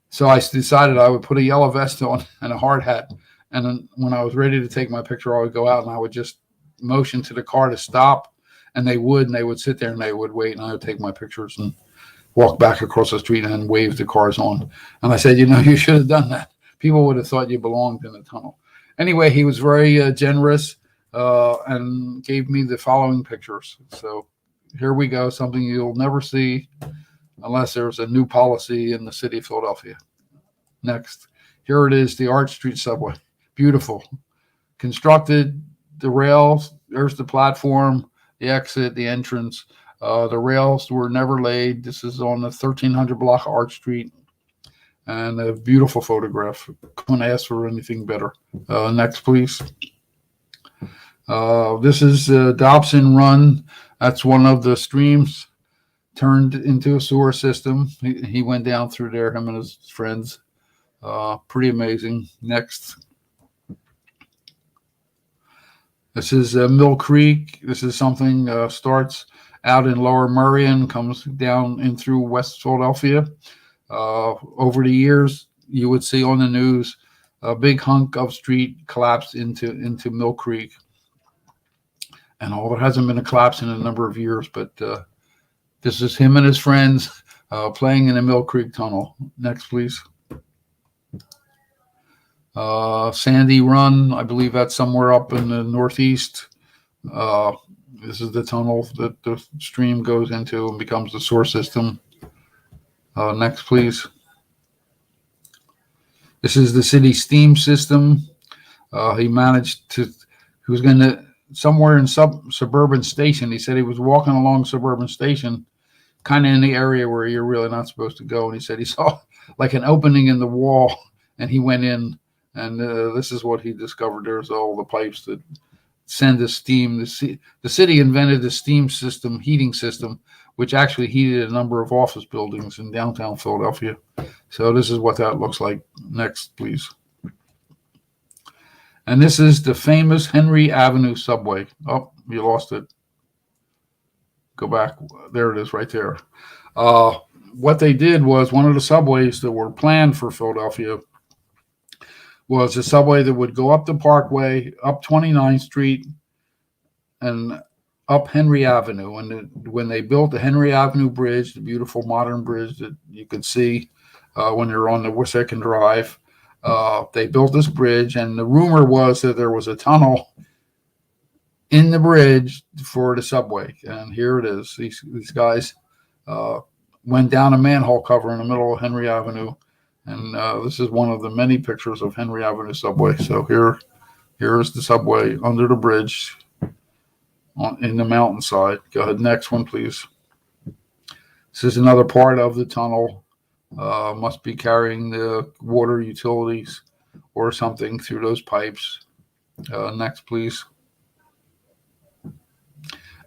Speaker 6: So I decided I would put a yellow vest on and a hard hat. And then when I was ready to take my picture, I would go out and I would just motion to the car to stop. And they would sit there and they would wait. And I would take my pictures and walk back across the street and wave the cars on. And I said, you should have done that. People would have thought you belonged in the tunnel. Anyway, he was very generous and gave me the following pictures. So here we go, something you'll never see unless there's a new policy in the city of Philadelphia. Next. Here it is, the Arch Street subway. Beautiful. Constructed, the rails, there's the platform, the exit, the entrance. The rails were never laid. This is on the 1300 block of Arch Street. And a beautiful photograph. Couldn't ask for anything better. Next, please. This is Dobson Run. That's one of the streams turned into a sewer system. He went down through there, him and his friends. Pretty amazing. Next. This is Mill Creek. This is something starts out in Lower Merion, comes down in through West Philadelphia. Over the years, you would see on the news a big hunk of street collapsed into Mill Creek. And there hasn't been a collapse in a number of years, but this is him and his friends playing in the Mill Creek Tunnel. Next, please. Sandy Run, I believe that's somewhere up in the northeast. This is the tunnel that the stream goes into and becomes the sewer system. Next, please. This is the city steam system. He was going to, somewhere in suburban station, he said he was walking along suburban station, kind of in the area where you're really not supposed to go. And he said he saw like an opening in the wall, and he went in. And this is what he discovered. There's all the pipes that send the steam. The city invented the steam system, heating system, which actually heated a number of office buildings in downtown Philadelphia. So this is what that looks like. Next, please. And this is the famous Henry Avenue subway. Oh, you lost it. Go back. There it is right there. What they did was one of the subways that were planned for Philadelphia was a subway that would go up the Parkway, up 29th Street, and up Henry Avenue. And when they built the Henry Avenue Bridge, the beautiful modern bridge that you could see when you're on the Wissahickon Drive, they built this bridge. And the rumor was that there was a tunnel in the bridge for the subway. And here it is. These guys went down a manhole cover in the middle of Henry Avenue. And this is one of the many pictures of Henry Avenue subway. So here is the subway under the bridge in the mountainside. Go ahead, next one, please. This is another part of the tunnel. Must be carrying the water utilities or something through those pipes. Next, please.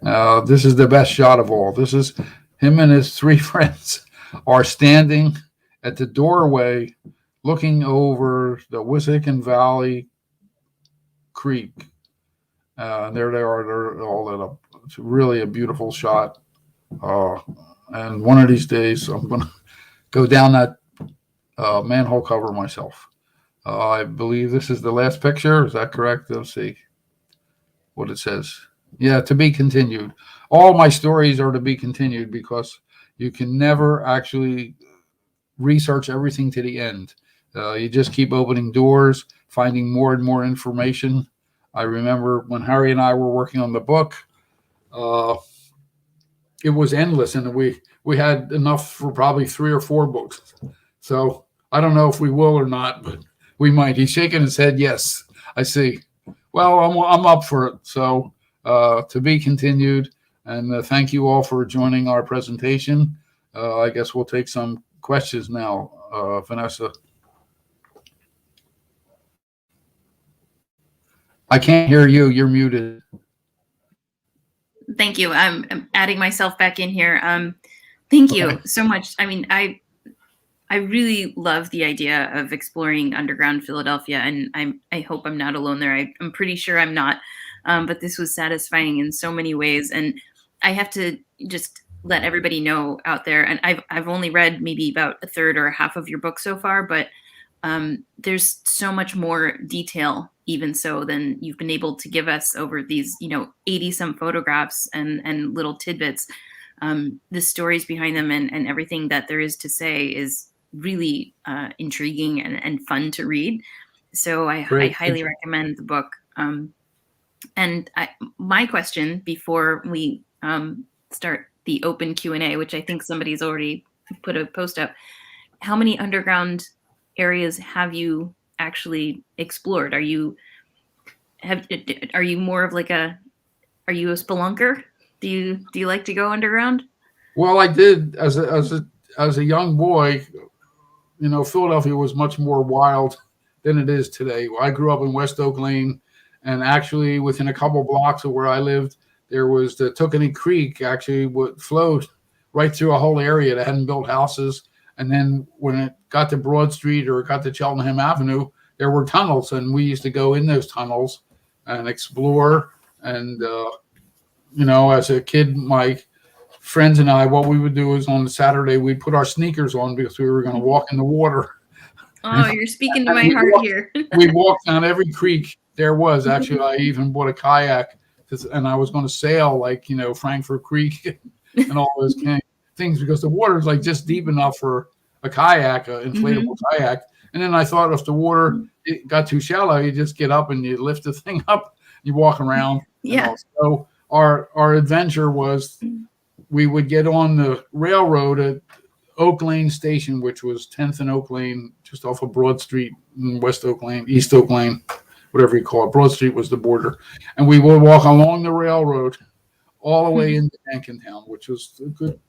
Speaker 6: This is the best shot of all. This is him and his three friends are standing at the doorway looking over the Wissahickon Valley Creek. There they are. They're all lit up. It's really a beautiful shot. And one of these days, I'm going to go down that manhole cover myself. I believe this is the last picture. Is that correct? Let's see what it says. Yeah, to be continued. All my stories are to be continued because you can never actually research everything to the end. You just keep opening doors, finding more and more information. I remember when Harry and I were working on the book, it was endless, and we had enough for probably 3 or 4 books. So I don't know if we will or not, but we might. He's shaking his head. Yes, I see. Well, I'm up for it. So to be continued, and thank you all for joining our presentation. I guess we'll take some questions now, Vanessa. I can't hear you. You're muted.
Speaker 1: Thank you. I'm adding myself back in here. Thank you so much. I mean, I really love the idea of exploring underground Philadelphia, and I hope I'm not alone there. I'm pretty sure I'm not, but this was satisfying in so many ways. And I have to just let everybody know out there, and I've only read maybe about a third or a half of your book so far, but there's so much more detail even so than you've been able to give us over these 80 some photographs and little tidbits. The stories behind them and everything that there is to say is really intriguing and fun to read. So I highly recommend the book. And my question before we start the open Q&A, which I think somebody's already put a post up, how many underground areas have you actually explored? Are you more of like are you a spelunker? Do you like to go underground?
Speaker 6: Well, I did as a young boy. Philadelphia was much more wild than it is today. I grew up in West Oak Lane, and actually within a couple blocks of where I lived, there was the Tookenny Creek. Actually, would flowed right through a whole area that hadn't built houses. And then when it got to Broad Street or it got to Cheltenham Avenue, there were tunnels, and we used to go in those tunnels and explore. And as a kid, my friends and I, what we would do is on Saturday, we'd put our sneakers on because we were going to walk in the water.
Speaker 1: Oh, you're speaking to my heart here.
Speaker 6: We walked down every creek there was. Actually, I even bought a kayak, and I was going to sail like, Frankfurt Creek and all those kind of things because the water is like just deep enough for a kayak, an inflatable kayak. And then I thought if the water it got too shallow, you just get up and you lift the thing up, you walk around.
Speaker 1: Yeah.
Speaker 6: So our adventure was we would get on the railroad at Oak Lane Station, which was 10th and Oak Lane, just off of Broad Street in West Oak Lane, East Oak Lane, whatever you call it. Broad Street was the border. And we would walk along the railroad all the way into Jenkintown, which was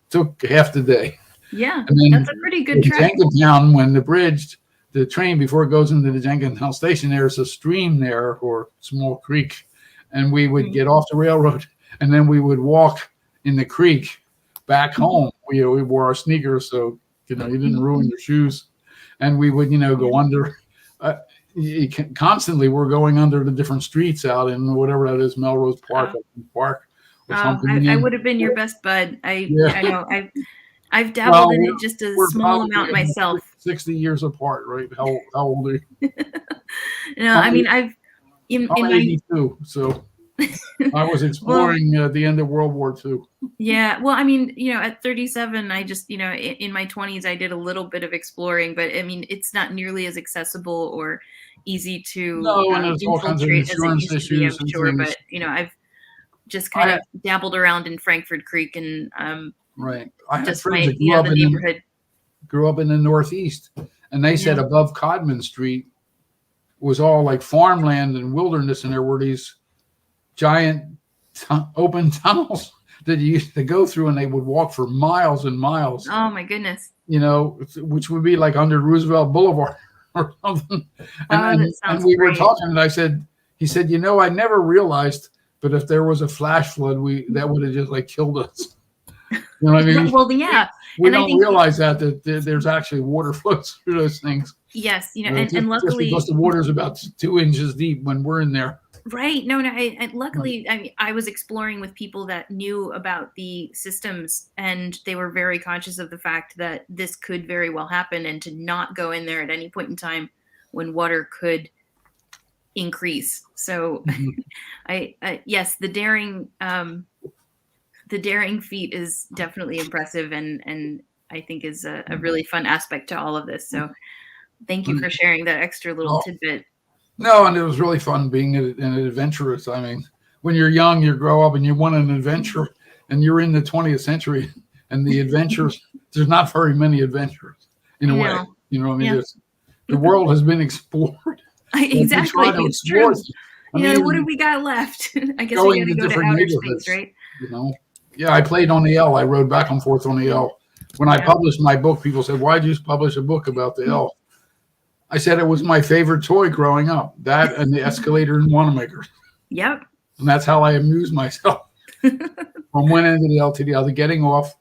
Speaker 6: took half the day.
Speaker 1: Yeah,
Speaker 6: and then
Speaker 1: that's a pretty good trek.
Speaker 6: Jenkintown, when the train, before it goes into the Jenkintown station, there's a stream there or small creek. And we would get off the railroad, and then we would walk in the creek back home. We wore our sneakers, so you didn't ruin your shoes. And we would go under. Constantly, we're going under the different streets out in whatever that is, Melrose Park, Park, or
Speaker 1: Oh,
Speaker 6: something.
Speaker 1: I would have been your best bud.
Speaker 6: Yeah.
Speaker 1: I know. I've dabbled in it just a
Speaker 6: We're
Speaker 1: small
Speaker 6: probably
Speaker 1: amount myself.
Speaker 6: 60 years apart, right? How old are you?
Speaker 1: No, I mean I've in
Speaker 6: I'm
Speaker 1: my
Speaker 6: 82, so I was exploring at the end of World War II.
Speaker 1: yeah. Well, I mean, at 37, I just in my 20s I did a little bit of exploring, but I mean it's not nearly as accessible or easy to
Speaker 6: No, and there's all kinds of
Speaker 1: infiltrate as it
Speaker 6: insurance
Speaker 1: used to be. I'm
Speaker 6: issues and
Speaker 1: sure,
Speaker 6: things.
Speaker 1: but I've just kind
Speaker 6: I
Speaker 1: of dabbled around in Frankfurt Creek and
Speaker 6: Right. I had
Speaker 1: just
Speaker 6: friends
Speaker 1: my
Speaker 6: that grew up
Speaker 1: the
Speaker 6: in the
Speaker 1: neighborhood.
Speaker 6: Northeast, and they said
Speaker 1: Yeah.
Speaker 6: above Codman Street was all like farmland and wilderness, and there were these giant open tunnels that you used to go through, and they would walk for miles and miles.
Speaker 1: Oh my goodness.
Speaker 6: Which would be like under Roosevelt Boulevard or something.
Speaker 1: That
Speaker 6: And
Speaker 1: sounds
Speaker 6: we were
Speaker 1: great.
Speaker 6: talking, and he said, I never realized, but if there was a flash flood, that would have just like killed us. You know what I mean?
Speaker 1: Well, yeah.
Speaker 6: We
Speaker 1: and I
Speaker 6: don't
Speaker 1: think-
Speaker 6: realize that there's actually water flows through those things.
Speaker 1: Yes,
Speaker 6: Just
Speaker 1: and luckily,
Speaker 6: because the water's about 2 inches deep when we're in there.
Speaker 1: right? No, and luckily, I mean, I was exploring with people that knew about the systems, and they were very conscious of the fact that this could very well happen, and to not go in there at any point in time when water could increase. So, yes, the daring feat is definitely impressive, and I think is a really fun aspect to all of this. So, thank you for sharing that extra little tidbit.
Speaker 6: No, and it was really fun being an adventurous. I mean, when you're young, you grow up and you want an adventure, and you're in the 20th century, and the adventures, there's not very many adventures in a way.
Speaker 1: No.
Speaker 6: You know what I mean?
Speaker 1: Yeah.
Speaker 6: The world has been explored.
Speaker 1: Exactly, it's true.
Speaker 6: I mean,
Speaker 1: What have we got left? I guess
Speaker 6: going
Speaker 1: we got to
Speaker 6: to
Speaker 1: go to
Speaker 6: different
Speaker 1: outer
Speaker 6: neighborhoods.
Speaker 1: space, right?
Speaker 6: Yeah, I played on the L. I rode back and forth on the L. When I published my book, people said, "Why'd you publish a book about the L?" I said it was my favorite toy growing up. That and the escalator and Wanamaker.
Speaker 1: Yep.
Speaker 6: And that's how I amused myself. From one end of the L to the other, getting off,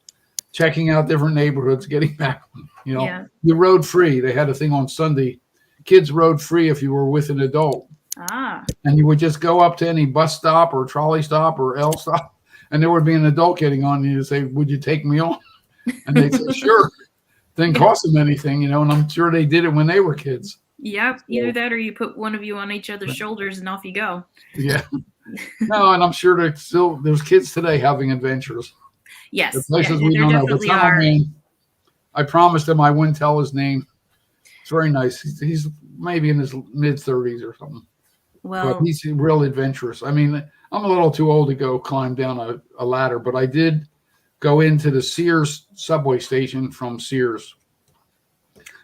Speaker 6: checking out different neighborhoods, getting back.
Speaker 1: Yeah.
Speaker 6: You rode free. They had a thing on Sunday. Kids rode free if you were with an adult.
Speaker 1: Ah.
Speaker 6: And you would just go up to any bus stop or trolley stop or L stop, and there would be an adult getting on, and you'd say, "Would you take me on?" And they'd say, "Sure." Didn't cost them anything, and I'm sure they did it when they were kids.
Speaker 1: Yep. Either that, or you put one of you on each other's shoulders, and off you go.
Speaker 6: Yeah. No, and I'm sure there's kids today having adventures.
Speaker 1: Yes.
Speaker 6: The places
Speaker 1: yeah,
Speaker 6: we
Speaker 1: there
Speaker 6: don't know. But
Speaker 1: definitely
Speaker 6: some
Speaker 1: are.
Speaker 6: man, I promised him I wouldn't tell his name. It's very nice. He's maybe in his mid-30s or something.
Speaker 1: Well,
Speaker 6: But he's real adventurous. I mean, I'm a little too old to go climb down a ladder, but I did go into the Sears subway station from Sears.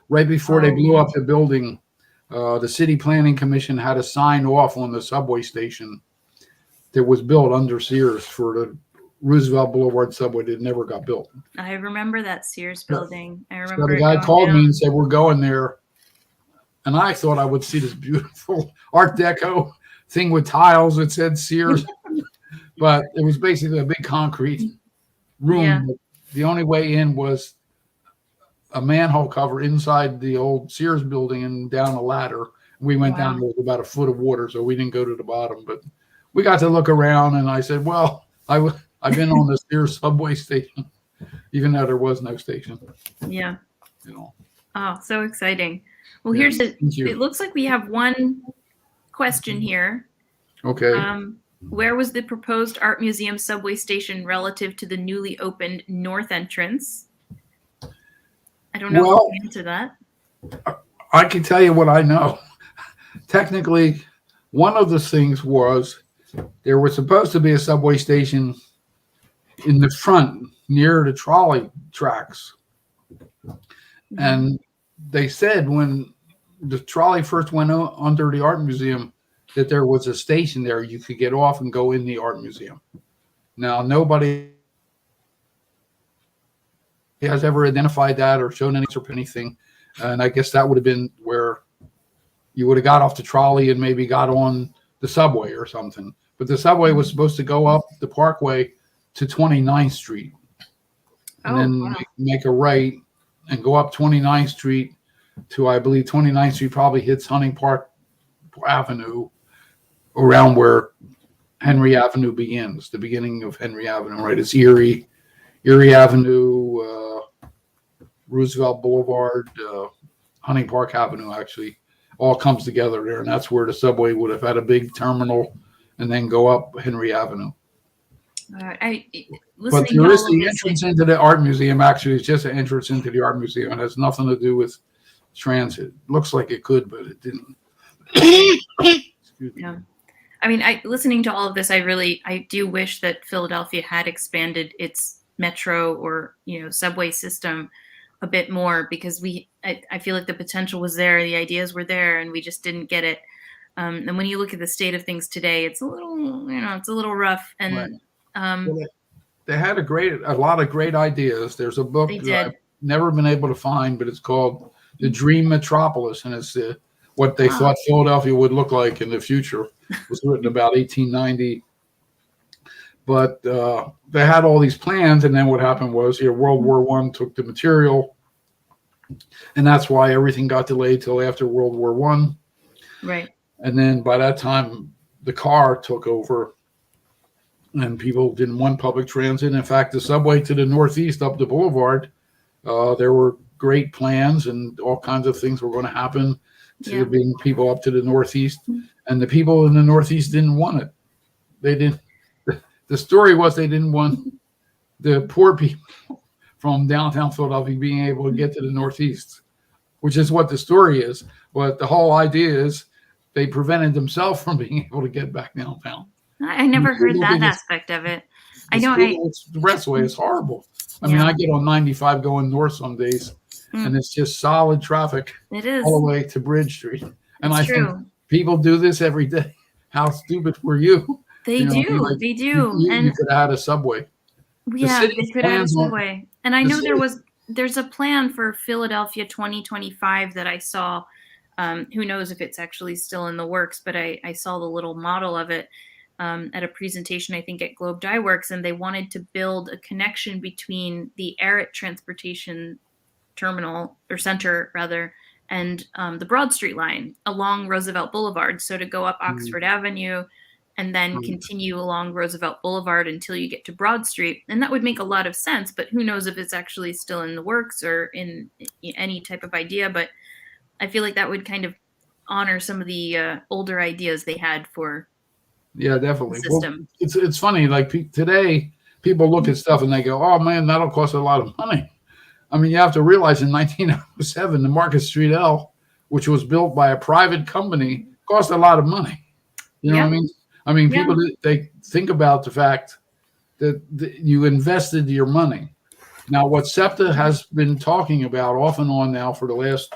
Speaker 6: Right before they blew up the building, the City Planning Commission had a sign off on the subway station that was built under Sears for the Roosevelt Boulevard subway that never got built.
Speaker 1: I remember that Sears building. I
Speaker 6: So
Speaker 1: remember
Speaker 6: the
Speaker 1: it
Speaker 6: guy
Speaker 1: going
Speaker 6: called
Speaker 1: down.
Speaker 6: me and said, "We're going there." And I thought I would see this beautiful Art Deco thing with tiles that said Sears. But it was basically a big concrete room.
Speaker 1: Yeah.
Speaker 6: The only way in was a manhole cover inside the old Sears building and down a ladder. We went down, there was about a foot of water, so we didn't go to the bottom. But we got to look around, and I said, "Well, I've been on the Sears subway station, even though there was no station."
Speaker 1: Yeah.
Speaker 6: You
Speaker 1: Oh, so exciting. Well,
Speaker 6: Yeah,
Speaker 1: here's it.
Speaker 6: thank you.
Speaker 1: It looks like we have one question here.
Speaker 6: Okay.
Speaker 1: Where was the proposed art museum subway station relative to the newly opened north entrance? I don't know if
Speaker 6: Well-
Speaker 1: you can answer that.
Speaker 6: I can tell you what I know. Technically, one of the things was there was supposed to be a subway station in the front near the trolley tracks. And they said when the trolley first went under the art museum that there was a station there you could get off and go in the art museum. Now, nobody has ever identified that or shown anything. And I guess that would have been where you would have got off the trolley and maybe got on the subway or something. But the subway was supposed to go up the Parkway to 29th Street and then make a right and go up 29th Street to, I believe, 29th Street probably hits Hunting Park Avenue around where Henry Avenue begins. The beginning of Henry Avenue, right? It's Erie Avenue, Roosevelt Boulevard, Hunting Park Avenue, actually, all comes together there, and that's where the subway would have had a big terminal, and then go up Henry Avenue. But
Speaker 1: Listening to
Speaker 6: there is
Speaker 1: all of
Speaker 6: the
Speaker 1: this,
Speaker 6: entrance into the art museum. Actually, it's just an entrance into the art museum. It has nothing to do with transit. Looks like it could, but it didn't. Excuse me.
Speaker 1: yeah. I mean, listening to all of this, I do wish that Philadelphia had expanded its metro or subway system a bit more, because I feel like the potential was there, the ideas were there, and we just didn't get it. And when you look at the state of things today, it's a little rough. And
Speaker 6: Right. Well, they had a lot of great ideas. There's a book
Speaker 1: They
Speaker 6: that
Speaker 1: did.
Speaker 6: I've never been able to find, but it's called The Dream Metropolis, and it's what they thought Philadelphia would look like in the future. It was written about 1890. But they had all these plans, and then what happened was World War I took the material, and that's why everything got delayed till after World War I.
Speaker 1: Right.
Speaker 6: And then by that time, the car took over, and people didn't want public transit. In fact, the subway to the northeast up the boulevard, there were great plans, and all kinds of things were going to happen to bring people up to the northeast, and the people in the northeast didn't want it. They didn't. The story was they didn't want the poor people from downtown Philadelphia being able to get to the northeast, which is what the story is. But the whole idea is they prevented themselves from being able to get back downtown.
Speaker 1: I never heard that aspect of it. I know.
Speaker 6: It's the restway is horrible. I mean, I get on 95 going north some days, and it's just solid traffic
Speaker 1: It is
Speaker 6: all the way to Bridge Street. And I
Speaker 1: true.
Speaker 6: think people do this every day. How stupid were you?
Speaker 1: They do.
Speaker 6: You could have had a subway.
Speaker 1: Yeah, they could have a
Speaker 6: plans on-
Speaker 1: subway. And I know there's a plan for Philadelphia 2025 that I saw. Who knows if it's actually still in the works, but I saw the little model of it at a presentation, I think at Globe Dye Works, and they wanted to build a connection between the Arrett Transportation Terminal, or Center rather, and the Broad Street line along Roosevelt Boulevard. So to go up Oxford Avenue and then continue along Roosevelt Boulevard until you get to Broad Street. And that would make a lot of sense, but who knows if it's actually still in the works or in any type of idea. But I feel like that would kind of honor some of the older ideas they had for
Speaker 6: definitely.
Speaker 1: the system.
Speaker 6: Well, it's funny, like today people look at stuff and they go, oh man, that'll cost a lot of money. I mean, you have to realize in 1907, the Market Street L, which was built by a private company, cost a lot of money. You know what I mean? I mean, people, they think about the fact that you invested your money. Now, what SEPTA has been talking about off and on now for the last,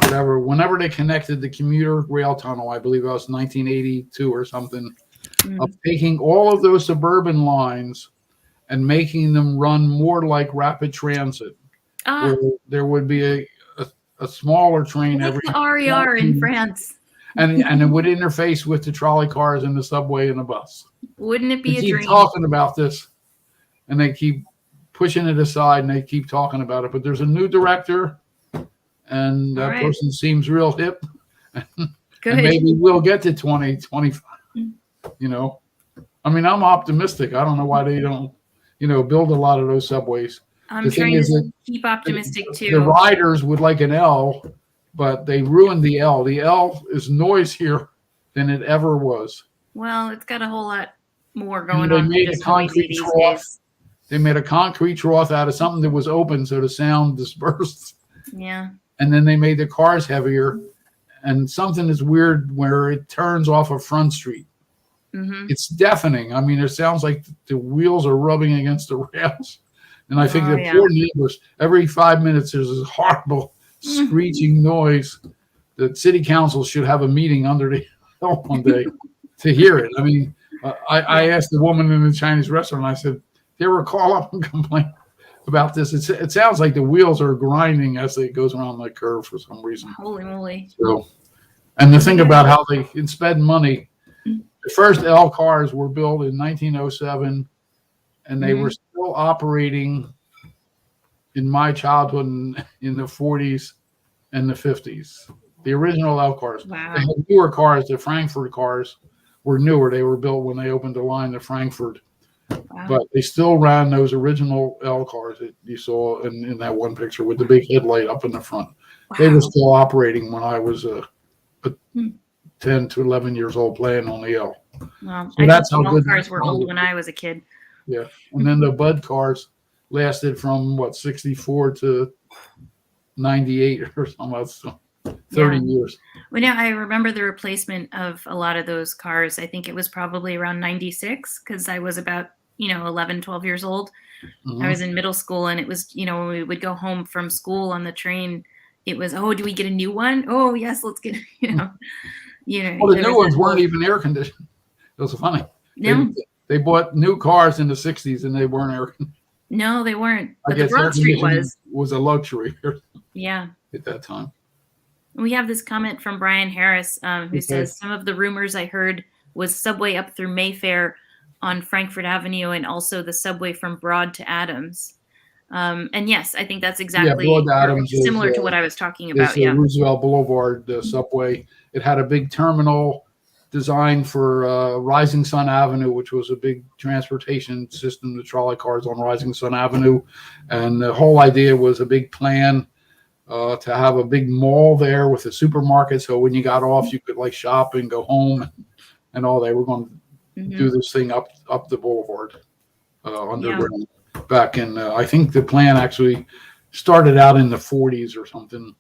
Speaker 6: whenever they connected the commuter rail tunnel, I believe it was 1982 or something, of taking all of those suburban lines and making them run more like rapid transit. Where there would be a smaller train
Speaker 1: like
Speaker 6: every
Speaker 1: the RER in France.
Speaker 6: And it would interface with the trolley cars and the subway and the bus.
Speaker 1: Wouldn't it be
Speaker 6: They
Speaker 1: a
Speaker 6: keep
Speaker 1: dream?
Speaker 6: talking about this, and they keep pushing it aside, and they keep talking about it. But there's a new director, and that person seems real hip.
Speaker 1: Good.
Speaker 6: And maybe we'll get to 2025. You know, I mean, I'm optimistic. I don't know why they don't, build a lot of those subways.
Speaker 1: I'm trying to keep optimistic too.
Speaker 6: The riders would like an L, but they ruined the L. The L is noisier than it ever was.
Speaker 1: Well, it's got a whole lot more going on.
Speaker 6: They made a concrete trough. They made a concrete trough out of something that was open, so the sound dispersed.
Speaker 1: Yeah.
Speaker 6: And then they made the cars heavier, and something is weird where it turns off of Front Street. It's deafening. I mean, it sounds like the wheels are rubbing against the rails. And I think the poor neighbors, every 5 minutes, there's this horrible screeching noise. The city council should have a meeting under the hill one day to hear it. I mean, I asked the woman in the Chinese restaurant, I said, "They ever call up and complain about this?" It sounds like the wheels are grinding as it goes around the curve for some reason.
Speaker 1: Holy moly.
Speaker 6: So, and the thing about how they spend money, the first L cars were built in 1907, and they were still operating in my childhood in the 40s and the 50s. The original L cars.
Speaker 1: Wow.
Speaker 6: They had newer cars. The Frankfurt cars were newer. They were built when they opened the line to Frankfurt.
Speaker 1: Wow.
Speaker 6: But they still ran those original L cars that you saw in that one picture with the big headlight up in the front. They were
Speaker 1: Wow.
Speaker 6: still operating when I was
Speaker 1: Hmm.
Speaker 6: 10 to 11 years old playing on the L.
Speaker 1: Well,
Speaker 6: So
Speaker 1: I
Speaker 6: that's
Speaker 1: thought
Speaker 6: how
Speaker 1: all
Speaker 6: good
Speaker 1: cars
Speaker 6: that
Speaker 1: were
Speaker 6: car
Speaker 1: old
Speaker 6: was.
Speaker 1: when I was a kid.
Speaker 6: Yeah. And then the Bud cars lasted from, 64 to 98 or something else. So 30
Speaker 1: Yeah.
Speaker 6: years.
Speaker 1: Well, yeah, I remember the replacement of a lot of those cars. I think it was probably around 96 because I was about, 11, 12 years old.
Speaker 6: Mhm.
Speaker 1: I was in middle school, and it was, when we would go home from school on the train, it was, oh, do we get a new one? Oh, yes, let's get,
Speaker 6: Well, the
Speaker 1: there
Speaker 6: new
Speaker 1: was that
Speaker 6: ones weren't
Speaker 1: whole-
Speaker 6: even air conditioned. It was funny.
Speaker 1: No,
Speaker 6: They bought new cars in the 60s and they weren't air conditioned.
Speaker 1: no, they weren't.
Speaker 6: I
Speaker 1: But the
Speaker 6: guess air
Speaker 1: Broad Street
Speaker 6: conditioning
Speaker 1: was.
Speaker 6: a luxury
Speaker 1: Yeah.
Speaker 6: at that time.
Speaker 1: We have this comment from Brian Harris, who
Speaker 6: Okay.
Speaker 1: says, some of the rumors I heard was subway up through Mayfair on Frankfurt Avenue, and also the subway from Broad to Adams. And yes, I think that's exactly
Speaker 6: Broad to Adams is,
Speaker 1: similar to what I was talking
Speaker 6: It's
Speaker 1: about.
Speaker 6: the
Speaker 1: Yeah.
Speaker 6: Roosevelt Boulevard subway. It had a big terminal designed for Rising Sun Avenue, which was a big transportation system, the trolley cars on Rising Sun Avenue. And the whole idea was a big plan to have a big mall there with a supermarket. So when you got off, you could like shop and go home and all. They were going to
Speaker 1: Mhm.
Speaker 6: do this thing up the boulevard underground back in, I think the plan actually started out in the 40s or something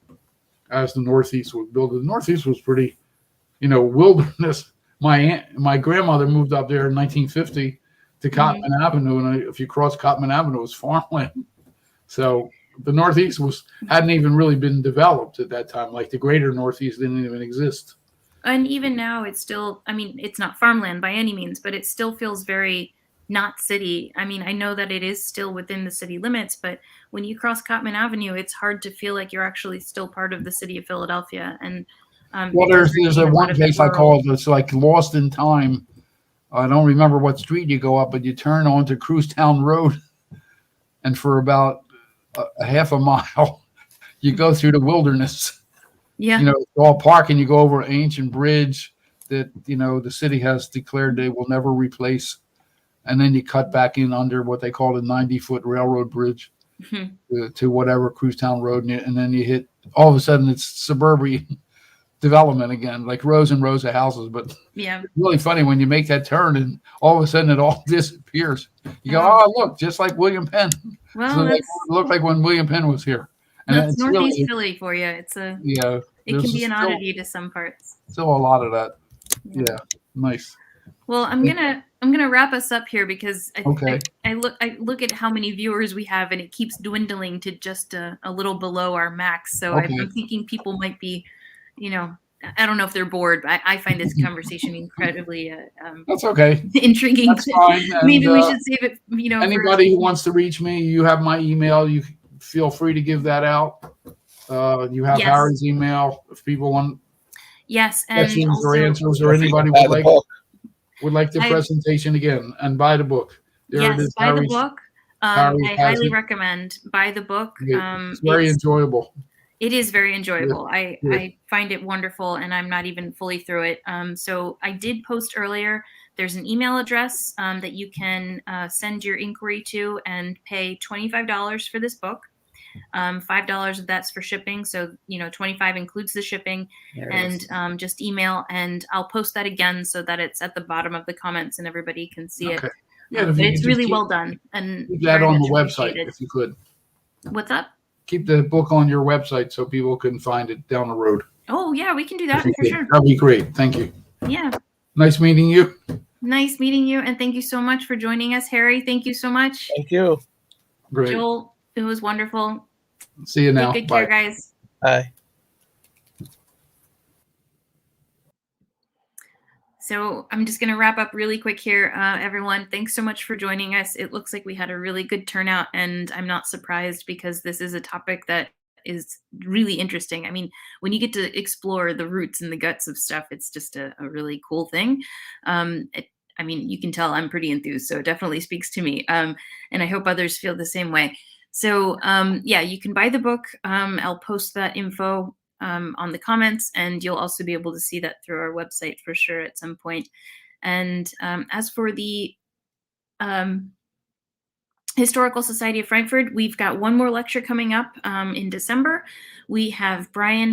Speaker 6: as the Northeast was built. The Northeast was pretty, wilderness. My grandmother moved up there in 1950 to Cotman Avenue, and if you cross Cotman Avenue, it was farmland. So the Northeast hadn't even really been developed at that time. Like the greater Northeast didn't even exist.
Speaker 1: And even now, it's still, it's not farmland by any means, but it still feels very not city. I know that it is still within the city limits, but when you cross Cotman Avenue, it's hard to feel like you're actually still part of the city of Philadelphia. And
Speaker 6: Well,
Speaker 1: it does
Speaker 6: there's
Speaker 1: remain
Speaker 6: a
Speaker 1: lot
Speaker 6: one
Speaker 1: of
Speaker 6: place I
Speaker 1: rural-
Speaker 6: call it, it's like Lost in Time. I don't remember what street you go up, but you turn onto Crewstown Road, and for about a half a mile, you go through the wilderness.
Speaker 1: Yeah.
Speaker 6: It's all park, and you go over an ancient bridge that the city has declared they will never replace, and then you cut back in under what they call the 90-foot railroad bridge to whatever Crewstown Road, and then you hit. All of a sudden, it's suburban development again, like rows and rows of houses. But
Speaker 1: Yeah.
Speaker 6: it's really funny when you make that turn, and all of a sudden it all disappears. You go, oh, look, just like William Penn.
Speaker 1: Well,
Speaker 6: So
Speaker 1: that's,
Speaker 6: it looked like when William Penn was here. And
Speaker 1: that's
Speaker 6: it's
Speaker 1: Northeast
Speaker 6: really,
Speaker 1: Philly for you. It
Speaker 6: yeah,
Speaker 1: can
Speaker 6: there's
Speaker 1: be an
Speaker 6: still-
Speaker 1: oddity to some parts.
Speaker 6: Still a lot of that. Yeah, nice.
Speaker 1: Well, I'm gonna wrap us up here because
Speaker 6: Okay.
Speaker 1: I look at how many viewers we have, and it keeps dwindling to just a little below our max. So
Speaker 6: Okay.
Speaker 1: I'm thinking people might be, I don't know if they're bored, but I find this conversation incredibly
Speaker 6: That's okay.
Speaker 1: intriguing.
Speaker 6: That's fine.
Speaker 1: Maybe
Speaker 6: And,
Speaker 1: we should save it. For-
Speaker 6: anybody who wants to reach me, you have my email. You feel free to give that out. You have
Speaker 1: Yes.
Speaker 6: Harry's email. If people want
Speaker 1: Yes, and
Speaker 6: questions or
Speaker 1: also,
Speaker 6: answers, or anybody
Speaker 2: Buy
Speaker 6: would
Speaker 2: the book.
Speaker 6: like the
Speaker 1: I-
Speaker 6: presentation again, and buy the book. There it
Speaker 1: yes,
Speaker 6: is.
Speaker 1: buy the
Speaker 6: Harry's-
Speaker 1: book.
Speaker 6: Harry
Speaker 1: I
Speaker 6: has
Speaker 1: highly
Speaker 6: it.
Speaker 1: recommend buy the book.
Speaker 6: It's very enjoyable.
Speaker 1: It is very enjoyable.
Speaker 6: Yeah.
Speaker 1: I find it wonderful, and I'm not even fully through it. So I did post earlier. There's an email address that you can send your inquiry to and pay $25 for this book. $5 of that's for shipping. So, 25 includes the shipping, and just email, and I'll post that again so that it's at the bottom of the comments and everybody can see it.
Speaker 6: Okay. Yeah, if
Speaker 1: But
Speaker 6: you
Speaker 1: it's
Speaker 6: could
Speaker 1: really
Speaker 6: just
Speaker 1: well done. And
Speaker 6: keep that
Speaker 1: very
Speaker 6: on
Speaker 1: much
Speaker 6: the website
Speaker 1: appreciated.
Speaker 6: if you could.
Speaker 1: What's up?
Speaker 6: Keep the book on your website so people can find it down the road.
Speaker 1: Oh yeah, we can do
Speaker 6: If
Speaker 1: that
Speaker 6: you
Speaker 1: for
Speaker 6: could.
Speaker 1: sure.
Speaker 6: That'd be great. Thank you.
Speaker 1: Yeah.
Speaker 6: Nice meeting you.
Speaker 1: Nice meeting you, and thank you so much for joining us, Harry. Thank you so much.
Speaker 2: Thank you.
Speaker 6: Great.
Speaker 1: Joel, it was wonderful.
Speaker 6: See you now.
Speaker 1: Take good
Speaker 6: Bye.
Speaker 1: care, guys.
Speaker 2: Bye.
Speaker 1: So I'm just going to wrap up really quick here. Everyone, thanks so much for joining us. It looks like we had a really good turnout, and I'm not surprised because this is a topic that is really interesting. When you get to explore the roots and the guts of stuff, it's just a really cool thing. You can tell I'm pretty enthused, so it definitely speaks to me. And I hope others feel the same way. So you can buy the book. I'll post that info on the comments, and you'll also be able to see that through our website for sure at some point. And as for the Historical Society of Frankfurt, we've got one more lecture coming up in December. We have Brian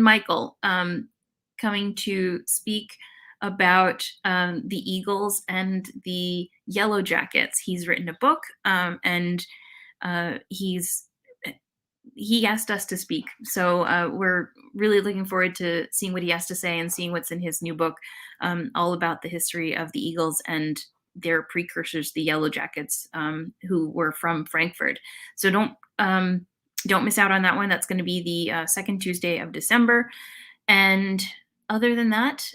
Speaker 1: Michael coming to speak about the Eagles and the Yellow Jackets. He's written a book, and he asked us to speak. So we're really looking forward to seeing what he has to say and seeing what's in his new book, all about the history of the Eagles and their precursors, the Yellow Jackets, who were from Frankfurt. So don't miss out on that one. That's going to be the second Tuesday of December. And other than that,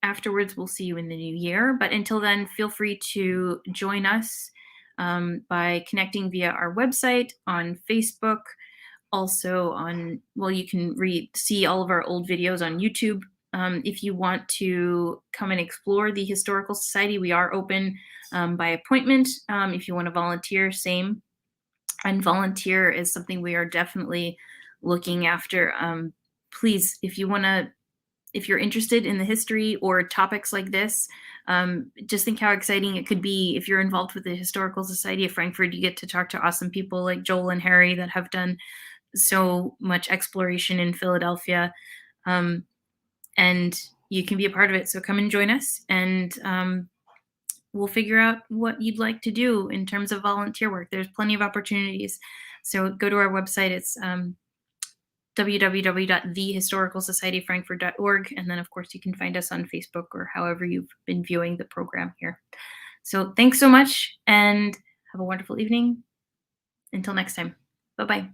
Speaker 1: afterwards, we'll see you in the new year. But until then, feel free to join us by connecting via our website, on Facebook, also you can see all of our old videos on YouTube. If you want to come and explore the Historical Society, we are open by appointment. If you want to volunteer, same. And volunteer is something we are definitely looking after. Please, if you're interested in the history or topics like this, just think how exciting it could be. If you're involved with the Historical Society of Frankfurt, you get to talk to awesome people like Joel and Harry that have done so much exploration in Philadelphia. And you can be a part of it. So come and join us, and we'll figure out what you'd like to do in terms of volunteer work. There's plenty of opportunities. So go to our website. It's www.thehistoricalsocietyofrankfurt.org. And then, of course, you can find us on Facebook or however you've been viewing the program here. So thanks so much, and have a wonderful evening. Until next time. Bye-bye.